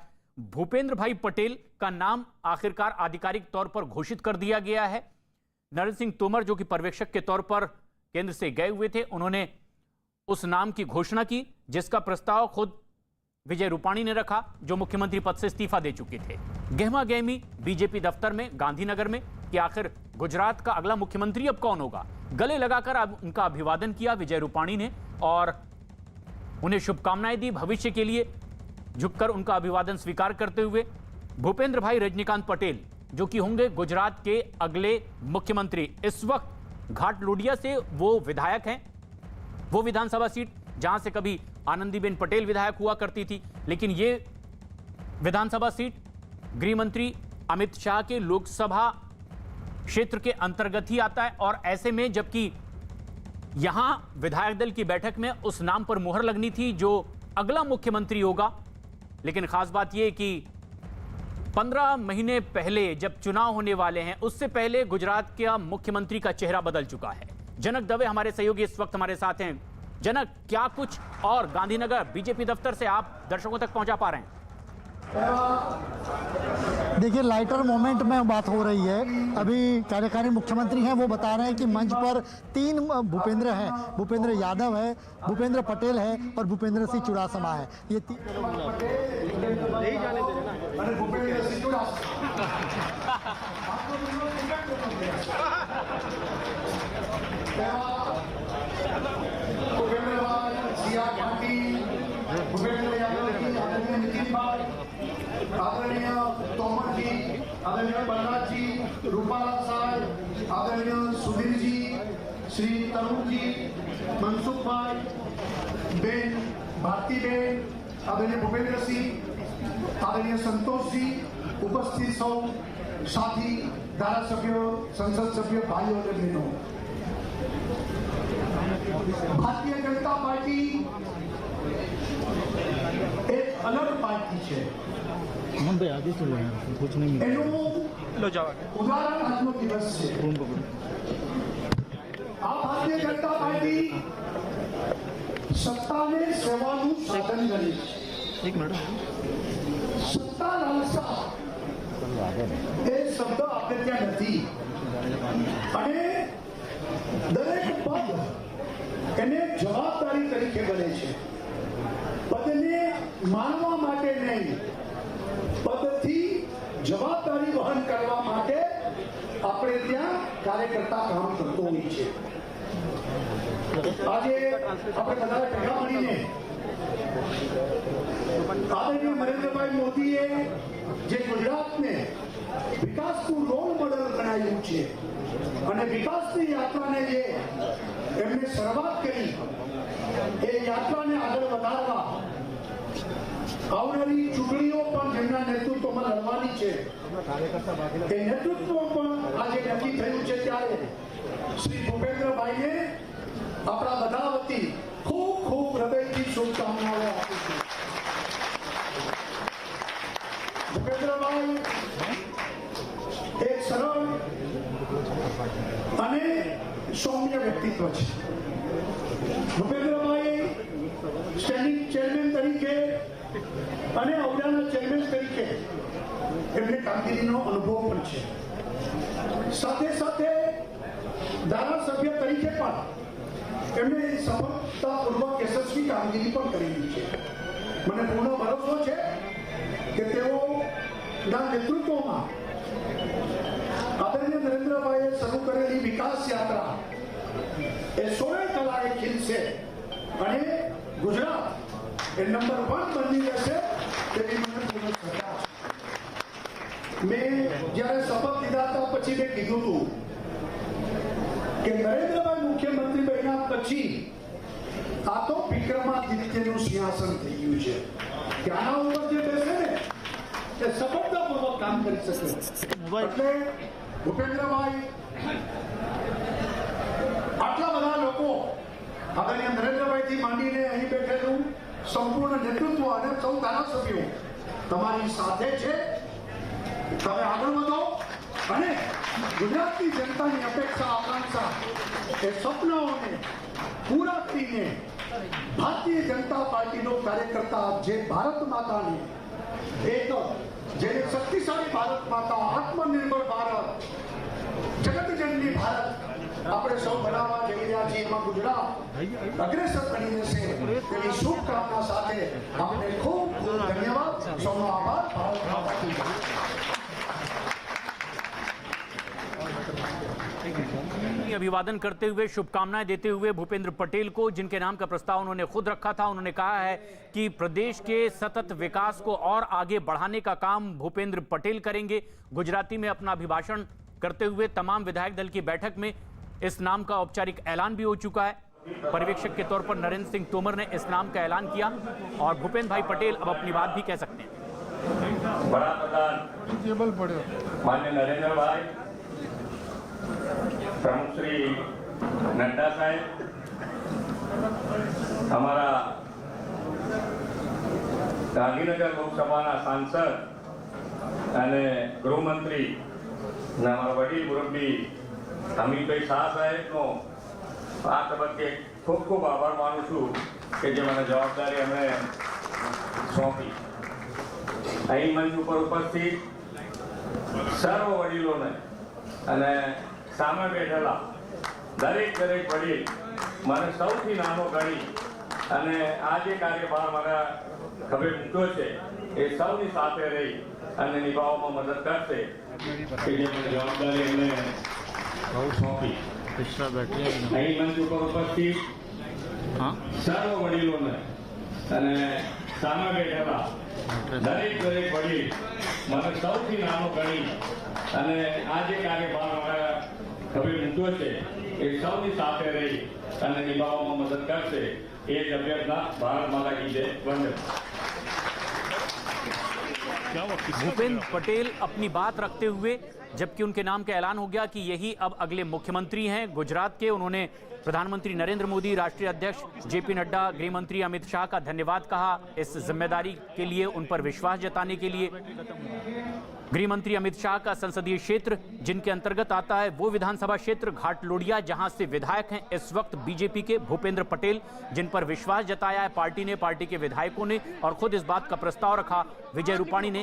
भूपेंद्र भाई पटेल का नाम आखिरकार आधिकारिक तौर पर घोषित कर दिया गया है। नरेंद्र सिंह तोमर जो कि पर्यवेक्षक के तौर पर केंद्र से गए हुए थे, उन्होंने उस नाम की घोषणा की जिसका प्रस्ताव खुद विजय रूपाणी ने रखा, जो मुख्यमंत्री पद से इस्तीफा दे चुके थे। गहमा गहमी बीजेपी दफ्तर में गांधीनगर में कि आखिर गुजरात का अगला मुख्यमंत्री अब कौन होगा। गले लगाकर अब उनका अभिवादन किया विजय रूपाणी ने और उन्हें शुभकामनाएं दी। भविष्य के लिए झुककर उनका अभिवादन स्वीकार करते हुए भूपेंद्र भाई रजनीकांत पटेल जो कि होंगे गुजरात के अगले मुख्यमंत्री। इस वक्त घाटलोडिया से वो विधायक हैं, वो विधानसभा सीट जहां से कभी आनंदीबेन पटेल विधायक हुआ करती थी, लेकिन ये विधानसभा सीट गृह मंत्री अमित शाह के लोकसभा क्षेत्र के अंतर्गत ही आता है। और ऐसे में जबकि यहां विधायक दल की बैठक में उस नाम पर मुहर लगनी थी जो अगला मुख्यमंत्री होगा, लेकिन खास बात यह कि 15 महीने पहले जब चुनाव होने वाले हैं, उससे पहले गुजरात का मुख्यमंत्री का चेहरा बदल चुका है। जनक दवे हमारे सहयोगी इस वक्त हमारे साथ हैं। जनक, क्या कुछ और गांधीनगर बीजेपी दफ्तर से आप दर्शकों तक पहुंचा पा रहे हैं? देखिए, लाइटर मोमेंट में बात हो रही है। अभी कार्यकारी मुख्यमंत्री हैं, वो बता रहे हैं कि मंच पर 3 भूपेंद्र हैं। भूपेंद्र यादव है, भूपेंद्र पटेल है और भूपेंद्र सिंह चुड़ासमा है। ये आदरणीय तोमर जी, आदरणीय प्रहलाद जी, रूपाला साहब, आदरणीय सुधीर जी, श्री तरुण जी, मनसुख भाई, बेन भारती बेन, आदरणीय भूपेंद्र सिंह, आदरणीय संतोष जी, उपस्थित सौ साथी धारासभ्य, संसद सभ्य भाई और बहनों, भारतीय जनता पार्टी एक अलग पार्टी है। उदाहरण આજનો દિવસ છે। આ ભારતીય જનતા પાર્ટી સત્તાને સેવાનું સાધન ગણી છે। સત્તા લાલસા એ શબ્દ આપણે ત્યાં નથી અને દરેક પદ એને જવાબદારી તરીકે ગણે છે। પદને માનવા માટે નહીં, પદથી જવાબદારી વહન કરવા માટે આપણે ત્યાં કાર્યકર્તા કામ કરતો હોય છે। આજે આપણે બધા ભેગા મળીને આદરણીય નરેન્દ્રભાઈ મોદીએ જે ગુજરાતને વિકાસનું રોલ મોડેલ બનાવ્યું છે અને વિકાસની યાત્રાને જે એમને શરૂઆત કરી, એ યાત્રાને આગળ વધારવા આવનારી ચૂંટણીઓ પણ જેમના નેતૃત્વમાં લડવાની છે, એ નેતૃત્વ પણ આજે નક્કી થયું છે। ત્યારે શ્રી ભૂપેન્દ્રભાઈને આપણા બધા વતી ખૂબ ખૂબ હૃદયથી શુભકામનાઓ આપું છું। ભૂપેન્દ્રભાઈ એક સરળ અને સૌમ્ય વ્યક્તિત્વ છે। ભૂપેન્દ્રભાઈ સ્ટેન્ડિંગ ચેરમેન તરીકે અને ઔડાના ચેરમેન તરીકે એમને કામગીરીનો અનુભવ પણ છે। સાથે સાથે ધારાસભ્ય તરીકે પણ એમણે સફળતાપૂર્વક યશસ્વી કામગીરી પણ કરેલી છે। મને પૂર્ણ ભરોસો છે કે તેઓના નેતૃત્વમાં આદરણીય નરેન્દ્રભાઈએ શરૂ કરેલી વિકાસ યાત્રા એ 100 કલાએ ખીલશે અને ગુજરાત એ નંબર 1 બની જશે તેવી મને પૂર્ણ શ્રદ્ધા છે। મેં જ્યારે શપથ લીધા હતા પછી મેં કીધું હતું કે નરેન્દ્રભાઈ મુખ્યમંત્રી બન્યા પછી આ તો વિક્રમાદિત્યનું સિંહાસન થઈ ગયું છે કે આના ઉપર જે બેસે ને એ સફળતાપૂર્વક કામ કરી શકે। એટલે ભૂપેન્દ્રભાઈ આટલા બધા લોકો આદરણીય નરેન્દ્રભાઈથી માંડીને અહીં બેઠેલું સંપૂર્ણ નેતૃત્વ અને સૌ ધારાસભ્યો તમારી સાથે છે. તમે આગળ વધો અને ગુજરાતની જનતાની અપેક્ષા આકાંક્ષા એ સપનાઓને પૂરા કરીને ભારતીય જનતા પાર્ટીનો કાર્યકર્તા જે ભારત માતાને એક જેને શક્તિશાળી ભારત માતા, આત્મનિર્ભર ભારત, જગતજનની ભારત આપણે સૌ બનાવવા જઈ રહ્યા છીએ. એમાં ગુજરાત અગ્રેસર બની જશે તેવી શુભકામના સાથે આપને ખૂબ ખૂબ ધન્યવાદ. સૌનો આભાર. ભારત માતા કી જય. अभिवादन करते हुए, शुभकामनाएं देते हुए भूपेंद्र पटेल को, जिनके नाम का प्रस्ताव उन्होंने खुद रखा था, उन्होंने कहा है कि प्रदेश के सतत विकास को और आगे बढ़ाने का काम भूपेंद्र पटेल करेंगे. गुजराती में अपना अभिभाषण करते हुए तमाम विधायक दल की बैठक में इस नाम का औपचारिक ऐलान भी हो चुका है. पर्यवेक्षक के तौर पर नरेंद्र सिंह तोमर ने इस नाम का ऐलान किया और भूपेंद्र भाई पटेल अब अपनी बात भी कह सकते हैं. माननीय नरेंद्र भाई, प्रमुख श्री नड्डा साहेब, हमारा गांधीनगर लोकसभा सांसद અને ગૃહમંત્રી અને અમારા વડીલ મુરબ્બી અમિતભાઈ શાહ સાહેબનો આ તબક્કે ખૂબ ખૂબ આભાર માનું છું કે જે મને જવાબદારી અમને સોંપી. અહીં મંચ ઉપર ઉપસ્થિત સર્વ વડીલોને અને સામે બેઠેલા દરેક વડીલ મને સૌથી નાનો ગણી અને આ જે કાર્યભાર મારા ખભે મૂક્યો છે એ સૌની સાથે રહી અને નિભાવવામાં મદદ કરશે કે જે મને જવાબદારી એમને સોંપી. અહીં મંચ ઉપર ઉપસ્થિત સર્વ વડીલોને અને સામે બેઠેલા દરેક વડીલ મને સૌથી નાનો ગણી અને આ જે કાર્યભાર મારા ખભે મૂક્યો છે એ સૌની સાથે રહી અને નિભાવવામાં મદદ કરશે એ જ અભ્યર્થના. ભારત માતા કી જય. વંદે. भूपेंद्र पटेल अपनी बात रखते हुए, जबकि उनके नाम का ऐलान हो गया कि यही अब अगले मुख्यमंत्री हैं गुजरात के, उन्होंने प्रधानमंत्री नरेंद्र मोदी, राष्ट्रीय अध्यक्ष जेपी नड्डा, गृह मंत्री अमित शाह का धन्यवाद कहा इस जिम्मेदारी के लिए, उन पर विश्वास जताने के लिए. गृह मंत्री अमित शाह का संसदीय क्षेत्र जिनके अंतर्गत आता है वो विधानसभा क्षेत्र घाटलोडिया, जहां से विधायक हैं इस वक्त बीजेपी के भूपेंद्र पटेल, जिन पर विश्वास जताया है पार्टी ने, पार्टी के विधायकों ने, और खुद इस बात का प्रस्ताव रखा विजय रूपाणी ने,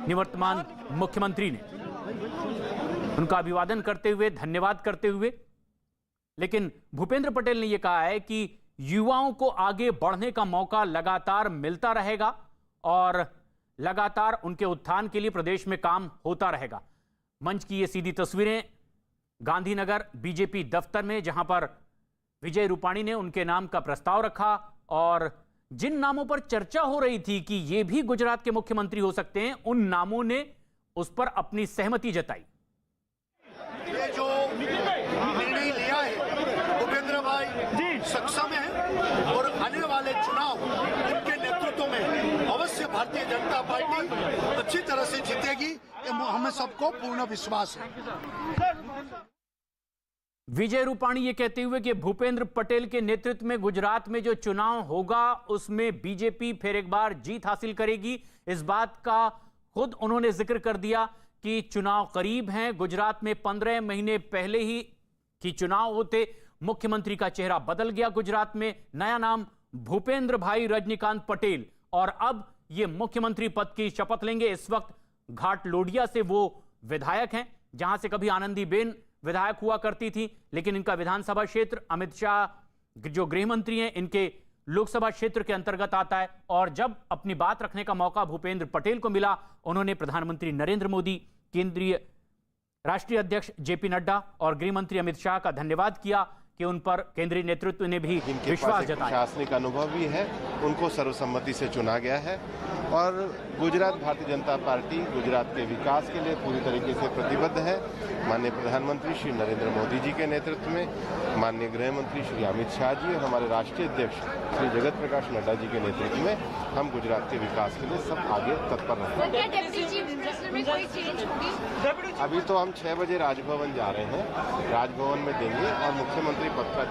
निवर्तमान मुख्यमंत्री ने. उनका अभिवादन करते हुए, धन्यवाद करते हुए. लेकिन भूपेंद्र पटेल ने यह कहा है कि युवाओं को आगे बढ़ने का मौका लगातार मिलता रहेगा और लगातार उनके उत्थान के लिए प्रदेश में काम होता रहेगा. मंच की ये सीधी तस्वीरें गांधीनगर बीजेपी दफ्तर में, जहां पर विजय रूपाणी ने उनके नाम का प्रस्ताव रखा और जिन नामों पर चर्चा हो रही थी कि ये भी गुजरात के मुख्यमंत्री हो सकते हैं, उन नामों ने उस पर अपनी सहमति जताई. ये जो निर्णय लिया है भूपेंद्र भाई सक्षम है और आने वाले चुनाव उनके नेतृत्व में अवश्य भारतीय जनता पार्टी अच्छी तरह से जीतेगी, हमें सबको पूर्ण विश्वास है. विजय रूपाणी ये कहते हुए कि भूपेंद्र पटेल के नेतृत्व में गुजरात में जो चुनाव होगा उसमें बीजेपी फिर एक बार जीत हासिल करेगी. इस बात का खुद उन्होंने जिक्र कर दिया कि चुनाव करीब हैं. गुजरात में 15 महीने पहले ही कि चुनाव होते मुख्यमंत्री का चेहरा बदल गया. गुजरात में नया नाम भूपेंद्र भाई रजनीकांत पटेल, और अब ये मुख्यमंत्री पद की शपथ लेंगे. इस वक्त घाटलोडिया से वो विधायक हैं, जहां से कभी आनंदीबेन विधायक हुआ करती थी, लेकिन इनका विधानसभा क्षेत्र अमित शाह जो गृह मंत्री हैं इनके लोकसभा क्षेत्र के अंतर्गत आता है. और जब अपनी बात रखने का मौका भूपेंद्र पटेल को मिला, उन्होंने प्रधानमंत्री नरेंद्र मोदी, केंद्रीय राष्ट्रीय अध्यक्ष जेपी नड्डा और गृह मंत्री अमित शाह का धन्यवाद किया कि उन पर केंद्रीय नेतृत्व ने भी विश्वास जताया. प्रशासनिक अनुभव भी है, उनको सर्वसम्मति से चुना गया है और गुजरात भारतीय जनता पार्टी गुजरात के विकास के लिए पूरी तरीके से प्रतिबद्ध है. माननीय प्रधानमंत्री श्री नरेंद्र मोदी जी के नेतृत्व में, माननीय गृह मंत्री श्री अमित शाह जी और हमारे राष्ट्रीय अध्यक्ष श्री जगत प्रकाश नड्डा जी के नेतृत्व में हम गुजरात के विकास के लिए सब आगे तत्पर रहेंगे. अभी तो हम 6 बजे राजभवन जा रहे हैं, राजभवन में देंगे और मुख्यमंत्री पद का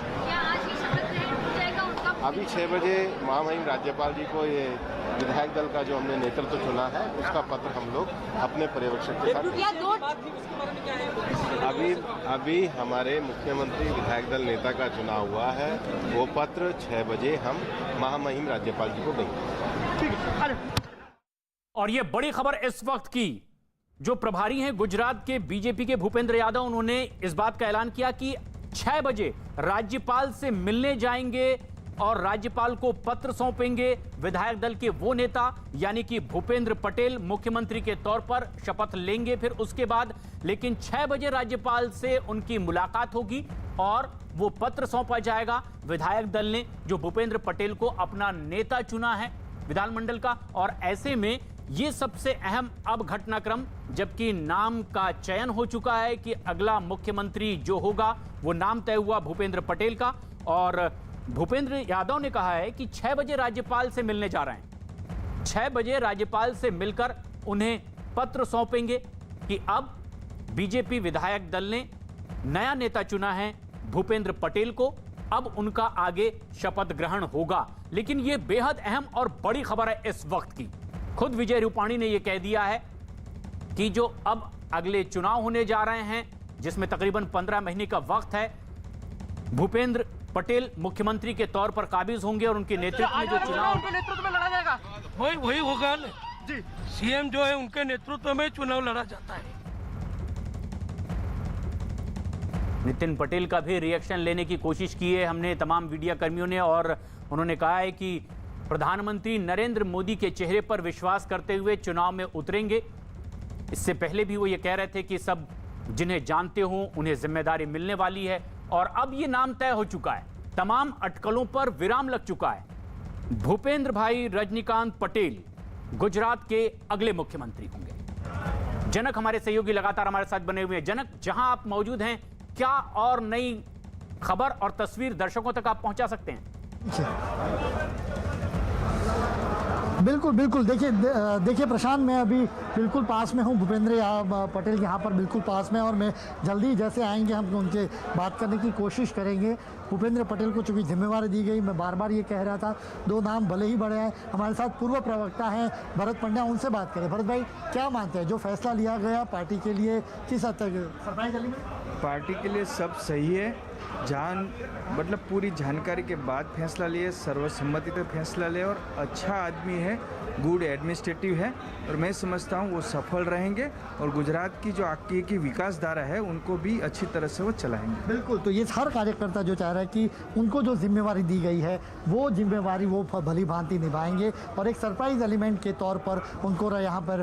अभी 6 बजे महामहिम राज्यपाल जी को ये विधायक दल का जो हमने नेतृत्व चुना है उसका पत्र हम लोग अपने पर्यवेक्षक के साथ अभी हमारे मुख्यमंत्री विधायक दल नेता का चुनाव हुआ है, वो पत्र 6 बजे हम महामहिम राज्यपाल जी को देंगे। और ये बड़ी खबर इस वक्त की, जो प्रभारी हैं गुजरात के बीजेपी के भूपेंद्र यादव, उन्होंने इस बात का ऐलान किया कि 6 बजे राज्यपाल से मिलने जाएंगे और राज्यपाल को पत्र सौंपेंगे। विधायक दल के वो नेता यानी कि भूपेंद्र पटेल मुख्यमंत्री के तौर पर शपथ लेंगे फिर उसके बाद, लेकिन 6 बजे राज्यपाल से उनकी मुलाकात होगी और वो पत्र सौंपा जाएगा। विधायक दल ने जो भूपेंद्र पटेल को अपना नेता चुना है विधानमंडल का, और ऐसे में ये सबसे अहम अब घटनाक्रम, जबकि नाम का चयन हो चुका है कि अगला मुख्यमंत्री जो होगा वो नाम तय हुआ भूपेंद्र पटेल का, और भूपेंद्र यादव ने कहा है कि 6 बजे राज्यपाल से मिलने जा रहे हैं। 6 बजे राज्यपाल से मिलकर उन्हें पत्र सौंपेंगे कि अब बीजेपी विधायक दल ने नया नेता चुना है भूपेंद्र पटेल को, अब उनका आगे शपथ ग्रहण होगा। लेकिन यह बेहद अहम और बड़ी खबर है इस वक्त की। खुद विजय रूपाणी ने यह कह दिया है कि जो अब अगले चुनाव होने जा रहे हैं, जिसमें तकरीबन 15 महीने का वक्त है, भूपेंद्र पटेल मुख्यमंत्री के तौर पर काबिज होंगे और उनके नेतृत्व में जो चुनाव उनके नेतृत्व में लड़ा जाएगा, वही होगा ना जी। सीएम जो है उनके नेतृत्व में चुनाव लड़ा जाता है। नितिन पटेल का भी रिएक्शन लेने की कोशिश की है हमने तमाम मीडिया कर्मियों ने, और उन्होंने कहा है कि प्रधानमंत्री नरेंद्र मोदी के चेहरे पर विश्वास करते हुए चुनाव में उतरेंगे। इससे पहले भी वो ये कह रहे थे कि सब जिन्हें जानते हों उन्हें जिम्मेदारी मिलने वाली है, और अब ये नाम तय हो चुका है, तमाम अटकलों पर विराम लग चुका है। भूपेंद्र भाई रजनीकांत पटेल गुजरात के अगले मुख्यमंत्री होंगे। जनक हमारे सहयोगी लगातार हमारे साथ बने हुए हैं। जनक, जहां आप मौजूद हैं, क्या और नई खबर और तस्वीर दर्शकों तक आप पहुंचा सकते हैं? बिल्कुल बिल्कुल, देखिए प्रशांत, मैं अभी बिल्कुल पास में हूँ, भूपेंद्र पटेल के यहाँ पर बिल्कुल पास में, और मैं जल्दी जैसे आएंगे हम उनके बात करने की कोशिश करेंगे। भूपेंद्र पटेल को चूँकि जिम्मेवारी दी गई, मैं बार बार ये कह रहा था, 2 नाम भले ही बड़े हैं। हमारे साथ पूर्व प्रवक्ता हैं भरत पंड्या, उनसे बात करें। भरत भाई, क्या मानते हैं जो फैसला लिया गया पार्टी के लिए, किस हद तक सरप्राइज एलिमेंट? पार्टी के लिए सब सही है, मतलब पूरी जानकारी के बाद फैसला लिए, सर्वसम्मति पे फैसला लिए, और अच्छा आदमी है, गुड एडमिनिस्ट्रेटिव है, और मैं समझता हूँ वो सफल रहेंगे और गुजरात की जो आगे की विकास धारा है उनको भी अच्छी तरह से वो चलाएंगे। बिल्कुल, तो ये हर कार्यकर्ता जो चाह रहा है कि उनको जो जिम्मेवारी दी गई है वो जिम्मेवारी वो भली भांति निभाएंगे, और एक सरप्राइज एलिमेंट के तौर पर उनको यहाँ पर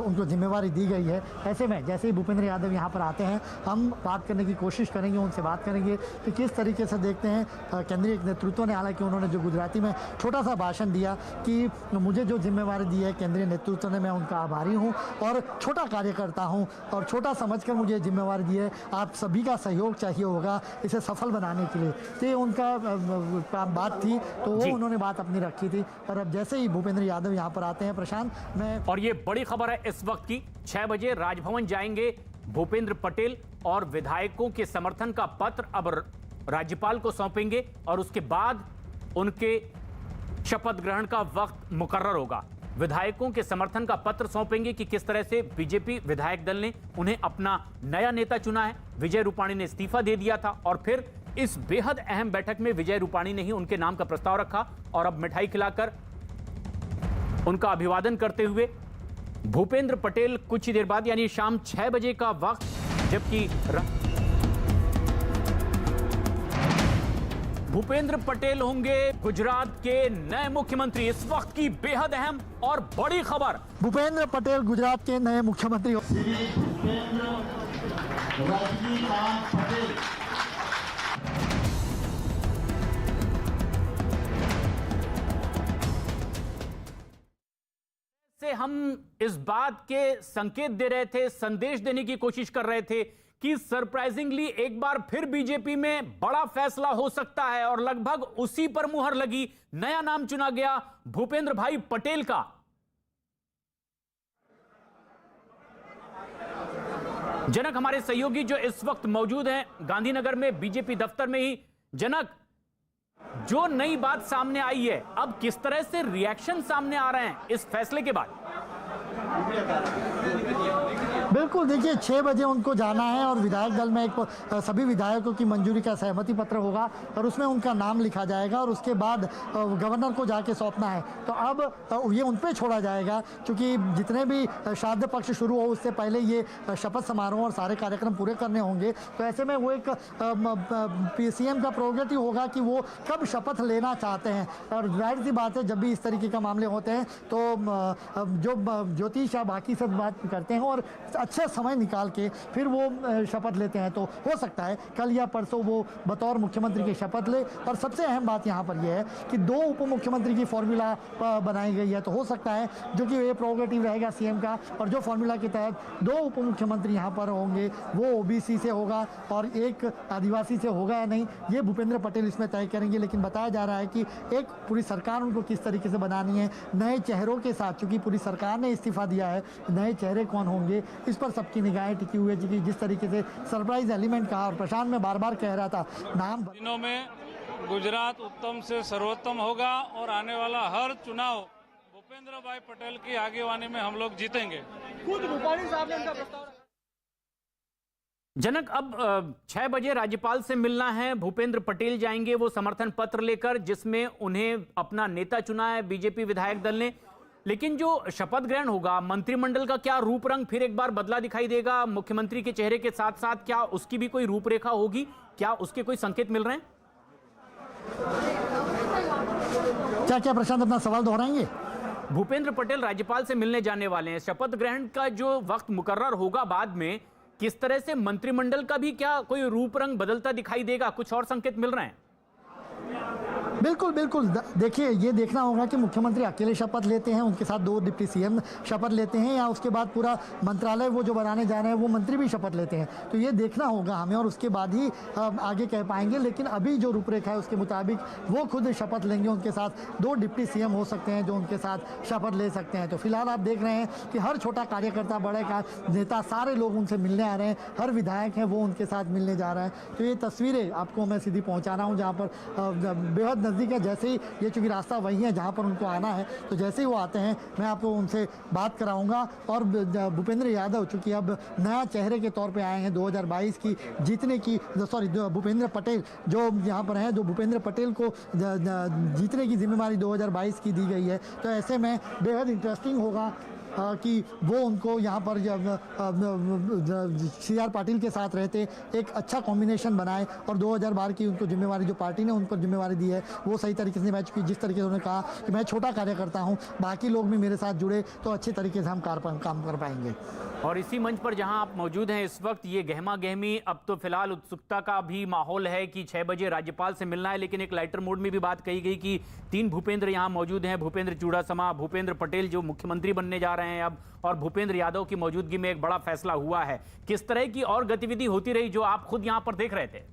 उनको जिम्मेवारी दी गई है। ऐसे में जैसे ही भूपेंद्र यादव यहाँ पर आते हैं, हम बात करने की कोशिश करेंगे, उनसे बात करेंगे कि किस तरीके से देखते हैं केंद्रीय नेतृत्व ने। हालांकि उन्होंने जो गुजराती में छोटा सा भाषण दिया कि मुझे जो जिम्मेवारी दी है केंद्रीय नेतृत्व ने, मैं उनका आभारी हूं और छोटा कार्यकर्ता हूं, और छोटा समझकर मुझे जिम्मेवारी दी है, आप सभी का सहयोग चाहिए होगा इसे सफल बनाने के लिए। तो ये उनका बात थी, तो वो उन्होंने बात अपनी रखी थी। और अब जैसे ही भूपेंद्र यादव यहाँ पर आते हैं प्रशांत, मैं और ये बड़ी खबर है इस वक्त की, 6 बजे राजभवन जाएंगे भूपेंद्र पटेल और विधायकों के समर्थन का पत्र अब राज्यपाल को सौंपेंगे, और उसके बाद उनके शपथ ग्रहण का वक्त मुकर्रर होगा। विधायकों के समर्थन का पत्र सौंपेंगे कि किस तरह से बीजेपी विधायक दल ने उन्हें अपना नया नेता चुना है। विजय रूपाणी ने इस्तीफा दे दिया था, और फिर इस बेहद अहम बैठक में विजय रूपाणी ने ही उनके नाम का प्रस्ताव रखा, और अब मिठाई खिलाकर उनका अभिवादन करते हुए भूपेंद्र पटेल कुछ ही देर बाद यानी शाम 6 बजे का वक्त, जबकि भूपेंद्र पटेल होंगे गुजरात के नए मुख्यमंत्री। इस वक्त की बेहद अहम और बड़ी खबर, भूपेंद्र पटेल गुजरात के नए मुख्यमंत्री। से हम इस बात के संकेत दे रहे थे, संदेश देने की कोशिश कर रहे थे कि सरप्राइजिंगली एक बार फिर बीजेपी में बड़ा फैसला हो सकता है, और लगभग उसी पर मुहर लगी। नया नाम चुना गया भूपेंद्र भाई पटेल का। जनक हमारे सहयोगी जो इस वक्त मौजूद हैं गांधीनगर में बीजेपी दफ्तर में ही। जनक, जो नई बात सामने आई है, अब किस तरह से रिएक्शन सामने आ रहे हैं इस फैसले के बाद? बिल्कुल, देखिए 6 बजे उनको जाना है और विधायक दल में एक सभी विधायकों की मंजूरी का सहमति पत्र होगा और उसमें उनका नाम लिखा जाएगा और उसके बाद गवर्नर को जाके सौंपना है। तो अब ये उन पे छोड़ा जाएगा, क्योंकि जितने भी श्राद्ध पक्ष शुरू हो उससे पहले ये शपथ समारोह और सारे कार्यक्रम पूरे करने होंगे। तो ऐसे में वो एक सीएम का प्रोग्रेटिव होगा कि वो कब शपथ लेना चाहते हैं। और जाहिर सी बात है, जब भी इस तरीके का मामले होते हैं तो जो ज्योतिष या बाकी सब बात करते हैं और अच्छा समय निकाल के फिर वो शपथ लेते हैं। तो हो सकता है कल या परसों वो बतौर मुख्यमंत्री की शपथ ले। और सबसे अहम बात यहाँ पर यह है कि 2 उप मुख्यमंत्री की फॉर्मूला बनाई गई है। तो हो सकता है जो कि ये प्रोग्रेटिव रहेगा सीएम का, और जो फॉर्मूला के तहत 2 उप मुख्यमंत्री यहाँ पर होंगे वो ओबीसी से होगा और एक आदिवासी से होगा या नहीं, ये भूपेंद्र पटेल इसमें तय करेंगे। लेकिन बताया जा रहा है कि एक पूरी सरकार उनको किस तरीके से बनानी है, नए चेहरों के साथ, चूंकि पूरी सरकार ने इस्तीफा दिया है, नए चेहरे कौन होंगे इस पर सबकी निगाहें टिकी हुई है। जिस तरीके से सरप्राइज एलिमेंट कहा, और प्रशांत में बार-बार कह रहा था नाम दिनों में गुजरात उत्तम से सर्वोत्तम होगा और आने वाला हर चुनाव भूपेंद्र भाई पटेल की आगेवानी में हम लोग जीतेंगे। खुद रूपाणी साहब ने उनका प्रस्ताव। जनक, अब 6 बजे राज्यपाल से मिलना है, भूपेंद्र पटेल जाएंगे वो समर्थन पत्र लेकर जिसमें उन्हें अपना नेता चुना है बीजेपी विधायक दल ने। लेकिन जो शपथ ग्रहण होगा, मंत्रिमंडल का क्या रूप रंग फिर एक बार बदला दिखाई देगा मुख्यमंत्री के चेहरे के साथ साथ, क्या उसकी भी कोई रूपरेखा होगी? क्या उसके कोई संकेत मिल रहे हैं? क्या प्रशांत अपना सवाल दोहराएंगे? भूपेंद्र पटेल राज्यपाल से मिलने जाने वाले हैं, शपथ ग्रहण का जो वक्त मुकर्रर होगा बाद में, किस तरह से मंत्रिमंडल का भी क्या कोई रूप रंग बदलता दिखाई देगा? कुछ और संकेत मिल रहे हैं? बिल्कुल बिल्कुल, देखिए ये देखना होगा कि मुख्यमंत्री अकेले शपथ लेते हैं, उनके साथ 2 डिप्टी सीएम शपथ लेते हैं, या उसके बाद पूरा मंत्रालय वो जो बनाने जा रहे हैं वो मंत्री भी शपथ लेते हैं। तो ये देखना होगा हमें और उसके बाद ही आगे कह पाएंगे। लेकिन अभी जो रूपरेखा है उसके मुताबिक वो खुद शपथ लेंगे, उनके साथ 2 डिप्टी सीएम हो सकते हैं जो उनके साथ शपथ ले सकते हैं। तो फिलहाल आप देख रहे हैं कि हर छोटा कार्यकर्ता, बड़े का नेता, सारे लोग उनसे मिलने आ रहे हैं, हर विधायक है वो उनके साथ मिलने जा रहा है। तो ये तस्वीरें आपको मैं सीधी पहुँचा रहा हूँ जहाँ पर बेहद नज़दीक है। जैसे ही ये चूँकि रास्ता वही है जहाँ पर उनको आना है, तो जैसे ही वो आते हैं मैं आपको उनसे बात कराऊंगा। और भूपेंद्र यादव चूँकि अब नया चेहरे के तौर पे आए हैं 2022 की जीतने की, सॉरी भूपेंद्र पटेल जो यहाँ पर हैं, जो भूपेंद्र पटेल को जीतने की जिम्मेदारी 2022 की दी गई है। तो ऐसे में बेहद इंटरेस्टिंग होगा कि वो उनको यहाँ पर CR पाटिल के साथ रहते एक अच्छा कॉम्बिनेशन बनाए और 2012 की उनको जिम्मेवारी जो पार्टी ने उनको जिम्मेवारी दी है वो सही तरीके से निभा चुकी। जिस तरीके से उन्होंने कहा कि मैं छोटा कार्यकर्ता हूँ, बाकी लोग भी मेरे साथ जुड़े तो अच्छे तरीके से हम काम कर पाएंगे। और इसी मंच पर जहां आप मौजूद हैं इस वक्त, ये गहमा गहमी, अब तो फिलहाल उत्सुकता का भी माहौल है कि 6 बजे राज्यपाल से मिलना है। लेकिन एक लाइटर मोड में भी बात कही गई कि 3 भूपेंद्र यहां मौजूद हैं, भूपेंद्र चूड़ासमा, भूपेंद्र पटेल जो मुख्यमंत्री बनने जा रहे हैं अब, और भूपेंद्र यादव की मौजूदगी में एक बड़ा फैसला हुआ है। किस तरह की और गतिविधि होती रही जो आप खुद यहां पर देख रहे थे?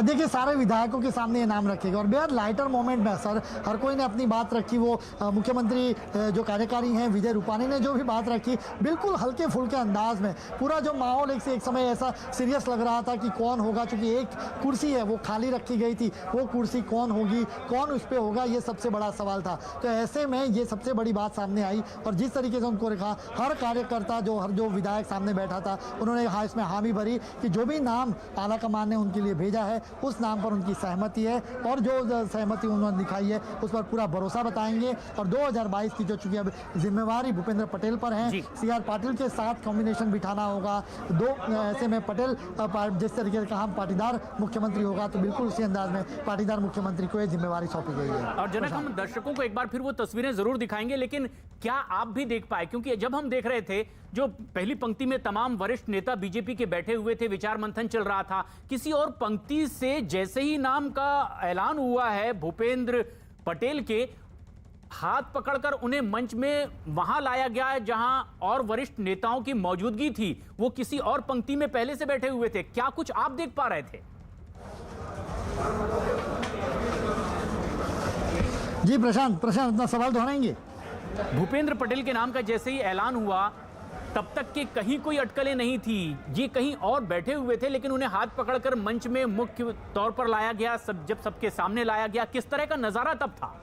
देखिए सारे विधायकों के सामने ये नाम रखेगा और बेहद लाइटर मोमेंट में सर हर कोई ने अपनी बात रखी। वो मुख्यमंत्री जो कार्यकारी हैं विजय रूपाणी ने जो भी बात रखी, बिल्कुल हल्के फुल्के अंदाज में। पूरा जो माहौल एक से एक समय ऐसा सीरियस लग रहा था कि कौन होगा, क्योंकि एक कुर्सी है वो खाली रखी गई थी, वो कुर्सी कौन होगी, कौन उस पर होगा, ये सबसे बड़ा सवाल था। तो ऐसे में ये सबसे बड़ी बात सामने आई और जिस तरीके से उनको रखा, हर कार्यकर्ता जो विधायक सामने बैठा था उन्होंने इसमें हामी भरी कि जो भी नाम आलाकमान ने उनके लिए भेजा है उस नाम पर उनकी सहमति है और जो सहमति उन्होंने दिखाई है उस पर पूरा भरोसा बताएंगे। और 2022 की जो चूंकि अब जिम्मेवारी भूपेंद्र पटेल पर है, CR पाटिल के साथ कॉम्बिनेशन बिठाना होगा। ऐसे में पटेल जिस तरीके से कहा पाटीदार मुख्यमंत्री होगा तो बिल्कुल उसी अंदाज में पाटीदार मुख्यमंत्री को यह जिम्मेवारी सौंपी गई है। और जनक, हम दर्शकों को एक बार फिर वो तस्वीरें जरूर दिखाएंगे, लेकिन क्या आप भी देख पाए, क्योंकि जब हम देख रहे थे जो पहली पंक्ति में तमाम वरिष्ठ नेता बीजेपी के बैठे हुए थे, विचार मंथन चल रहा था, किसी और पंक्ति से जैसे ही नाम का ऐलान हुआ है भूपेंद्र पटेल के, हाथ पकड़कर उन्हें मंच में वहां लाया गया है जहां और वरिष्ठ नेताओं की मौजूदगी थी, वो किसी और पंक्ति में पहले से बैठे हुए थे। क्या कुछ आप देख पा रहे थे? जी प्रशांत अपना सवाल दोहराएंगे। भूपेंद्र पटेल के नाम का जैसे ही ऐलान हुआ तब तक के कहीं कोई अटकलें नहीं थी, ये कहीं और बैठे हुए थे, लेकिन उन्हें हाथ पकड़कर मंच में मुख्य तौर पर लाया गया, जब सबके सामने लाया गया, किस तरह का नजारा तब था?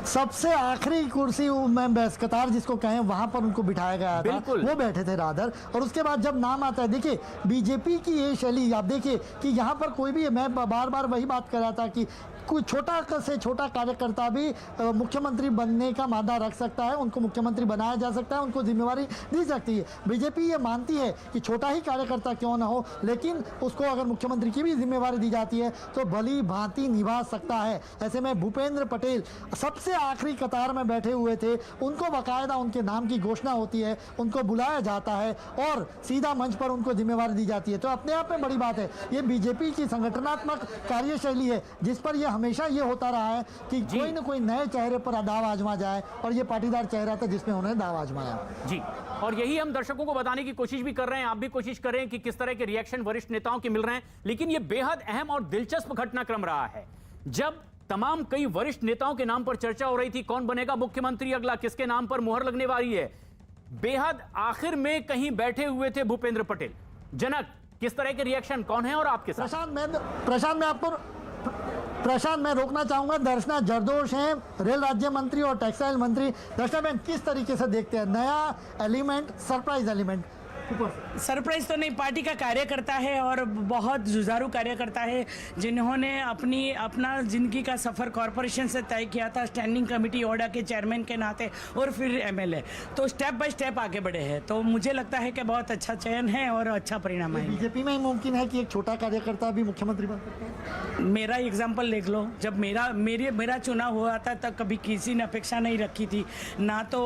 सबसे आखिरी कुर्सी में कतार जिसको कहें वहां पर उनको बिठाया गया था, वो बैठे थे रादर। और उसके बाद जब नाम आता है, देखिए बीजेपी की ये शैली, आप देखिए कि यहाँ पर कोई भी, मैं बार बार वही बात कर रहा था कि कोई छोटा से छोटा कार्यकर्ता भी मुख्यमंत्री बनने का मादा रख सकता है, उनको मुख्यमंत्री बनाया जा सकता है, उनको जिम्मेवारी दी सकती है। बीजेपी ये मानती है कि छोटा ही कार्यकर्ता क्यों ना हो, लेकिन उसको अगर मुख्यमंत्री की भी जिम्मेवारी दी जाती है तो भली भांति निभा सकता है। ऐसे में भूपेंद्र पटेल सबसे आखिरी कतार में बैठे हुए थे, उनको बाकायदा उनके नाम की घोषणा होती है, उनको बुलाया जाता है और सीधा मंच पर उनको जिम्मेवारी दी जाती है। तो अपने आप में बड़ी बात है, ये बीजेपी की संगठनात्मक कार्यशैली है, जिस पर ये हमेशा ये होता रहा है कि कोई न कोई नए चेहरे पर दाव आजमा जाए, और ये पाटीदार चेहरा था जिसमें उन्होंने दाव आजमाया। जी, और यही हम दर्शकों को बताने की कोशिश भी कर रहे हैं, आप भी कोशिश कर रहे हैं कि किस तरह के रिएक्शन वरिष्ठ नेताओं के मिल रहे हैं। लेकिन ये बेहद अहम और दिलचस्प घटनाक्रम रहा है, जब तमाम कई वरिष्ठ नेताओं के नाम पर चर्चा हो रही थी, कौन बनेगा मुख्यमंत्री अगला, किसके नाम पर मुहर लगने वाली है। बेहद आखिर में कहीं बैठे हुए थे भूपेंद्र पटेल। जनक, किस तरह के रिएक्शन कौन है और आपके साथ? प्रशांत, मैं रोकना चाहूंगा, दर्शना जरदोश हैं, रेल राज्य मंत्री और टेक्सटाइल मंत्री। दर्शना बहन, किस तरीके से देखते हैं नया एलिमेंट, सरप्राइज एलिमेंट? सरप्राइज तो नहीं, पार्टी का कार्यकर्ता है और बहुत जुझारू कार्यकर्ता है, जिन्होंने अपना जिंदगी का सफर कॉरपोरेशन से तय किया था, स्टैंडिंग कमेटी ओडा के चेयरमैन के नाते और फिर एमएलए, तो स्टेप बाय स्टेप आगे बढ़े हैं। तो मुझे लगता है कि बहुत अच्छा चयन है और अच्छा परिणाम है। बीजेपी में ही मुमकिन है कि एक छोटा कार्यकर्ता भी मुख्यमंत्री बन सकता है? मेरा एग्जाम्पल देख लो, जब मेरा चुनाव हुआ था तब कभी किसी ने अपेक्षा नहीं रखी थी, ना तो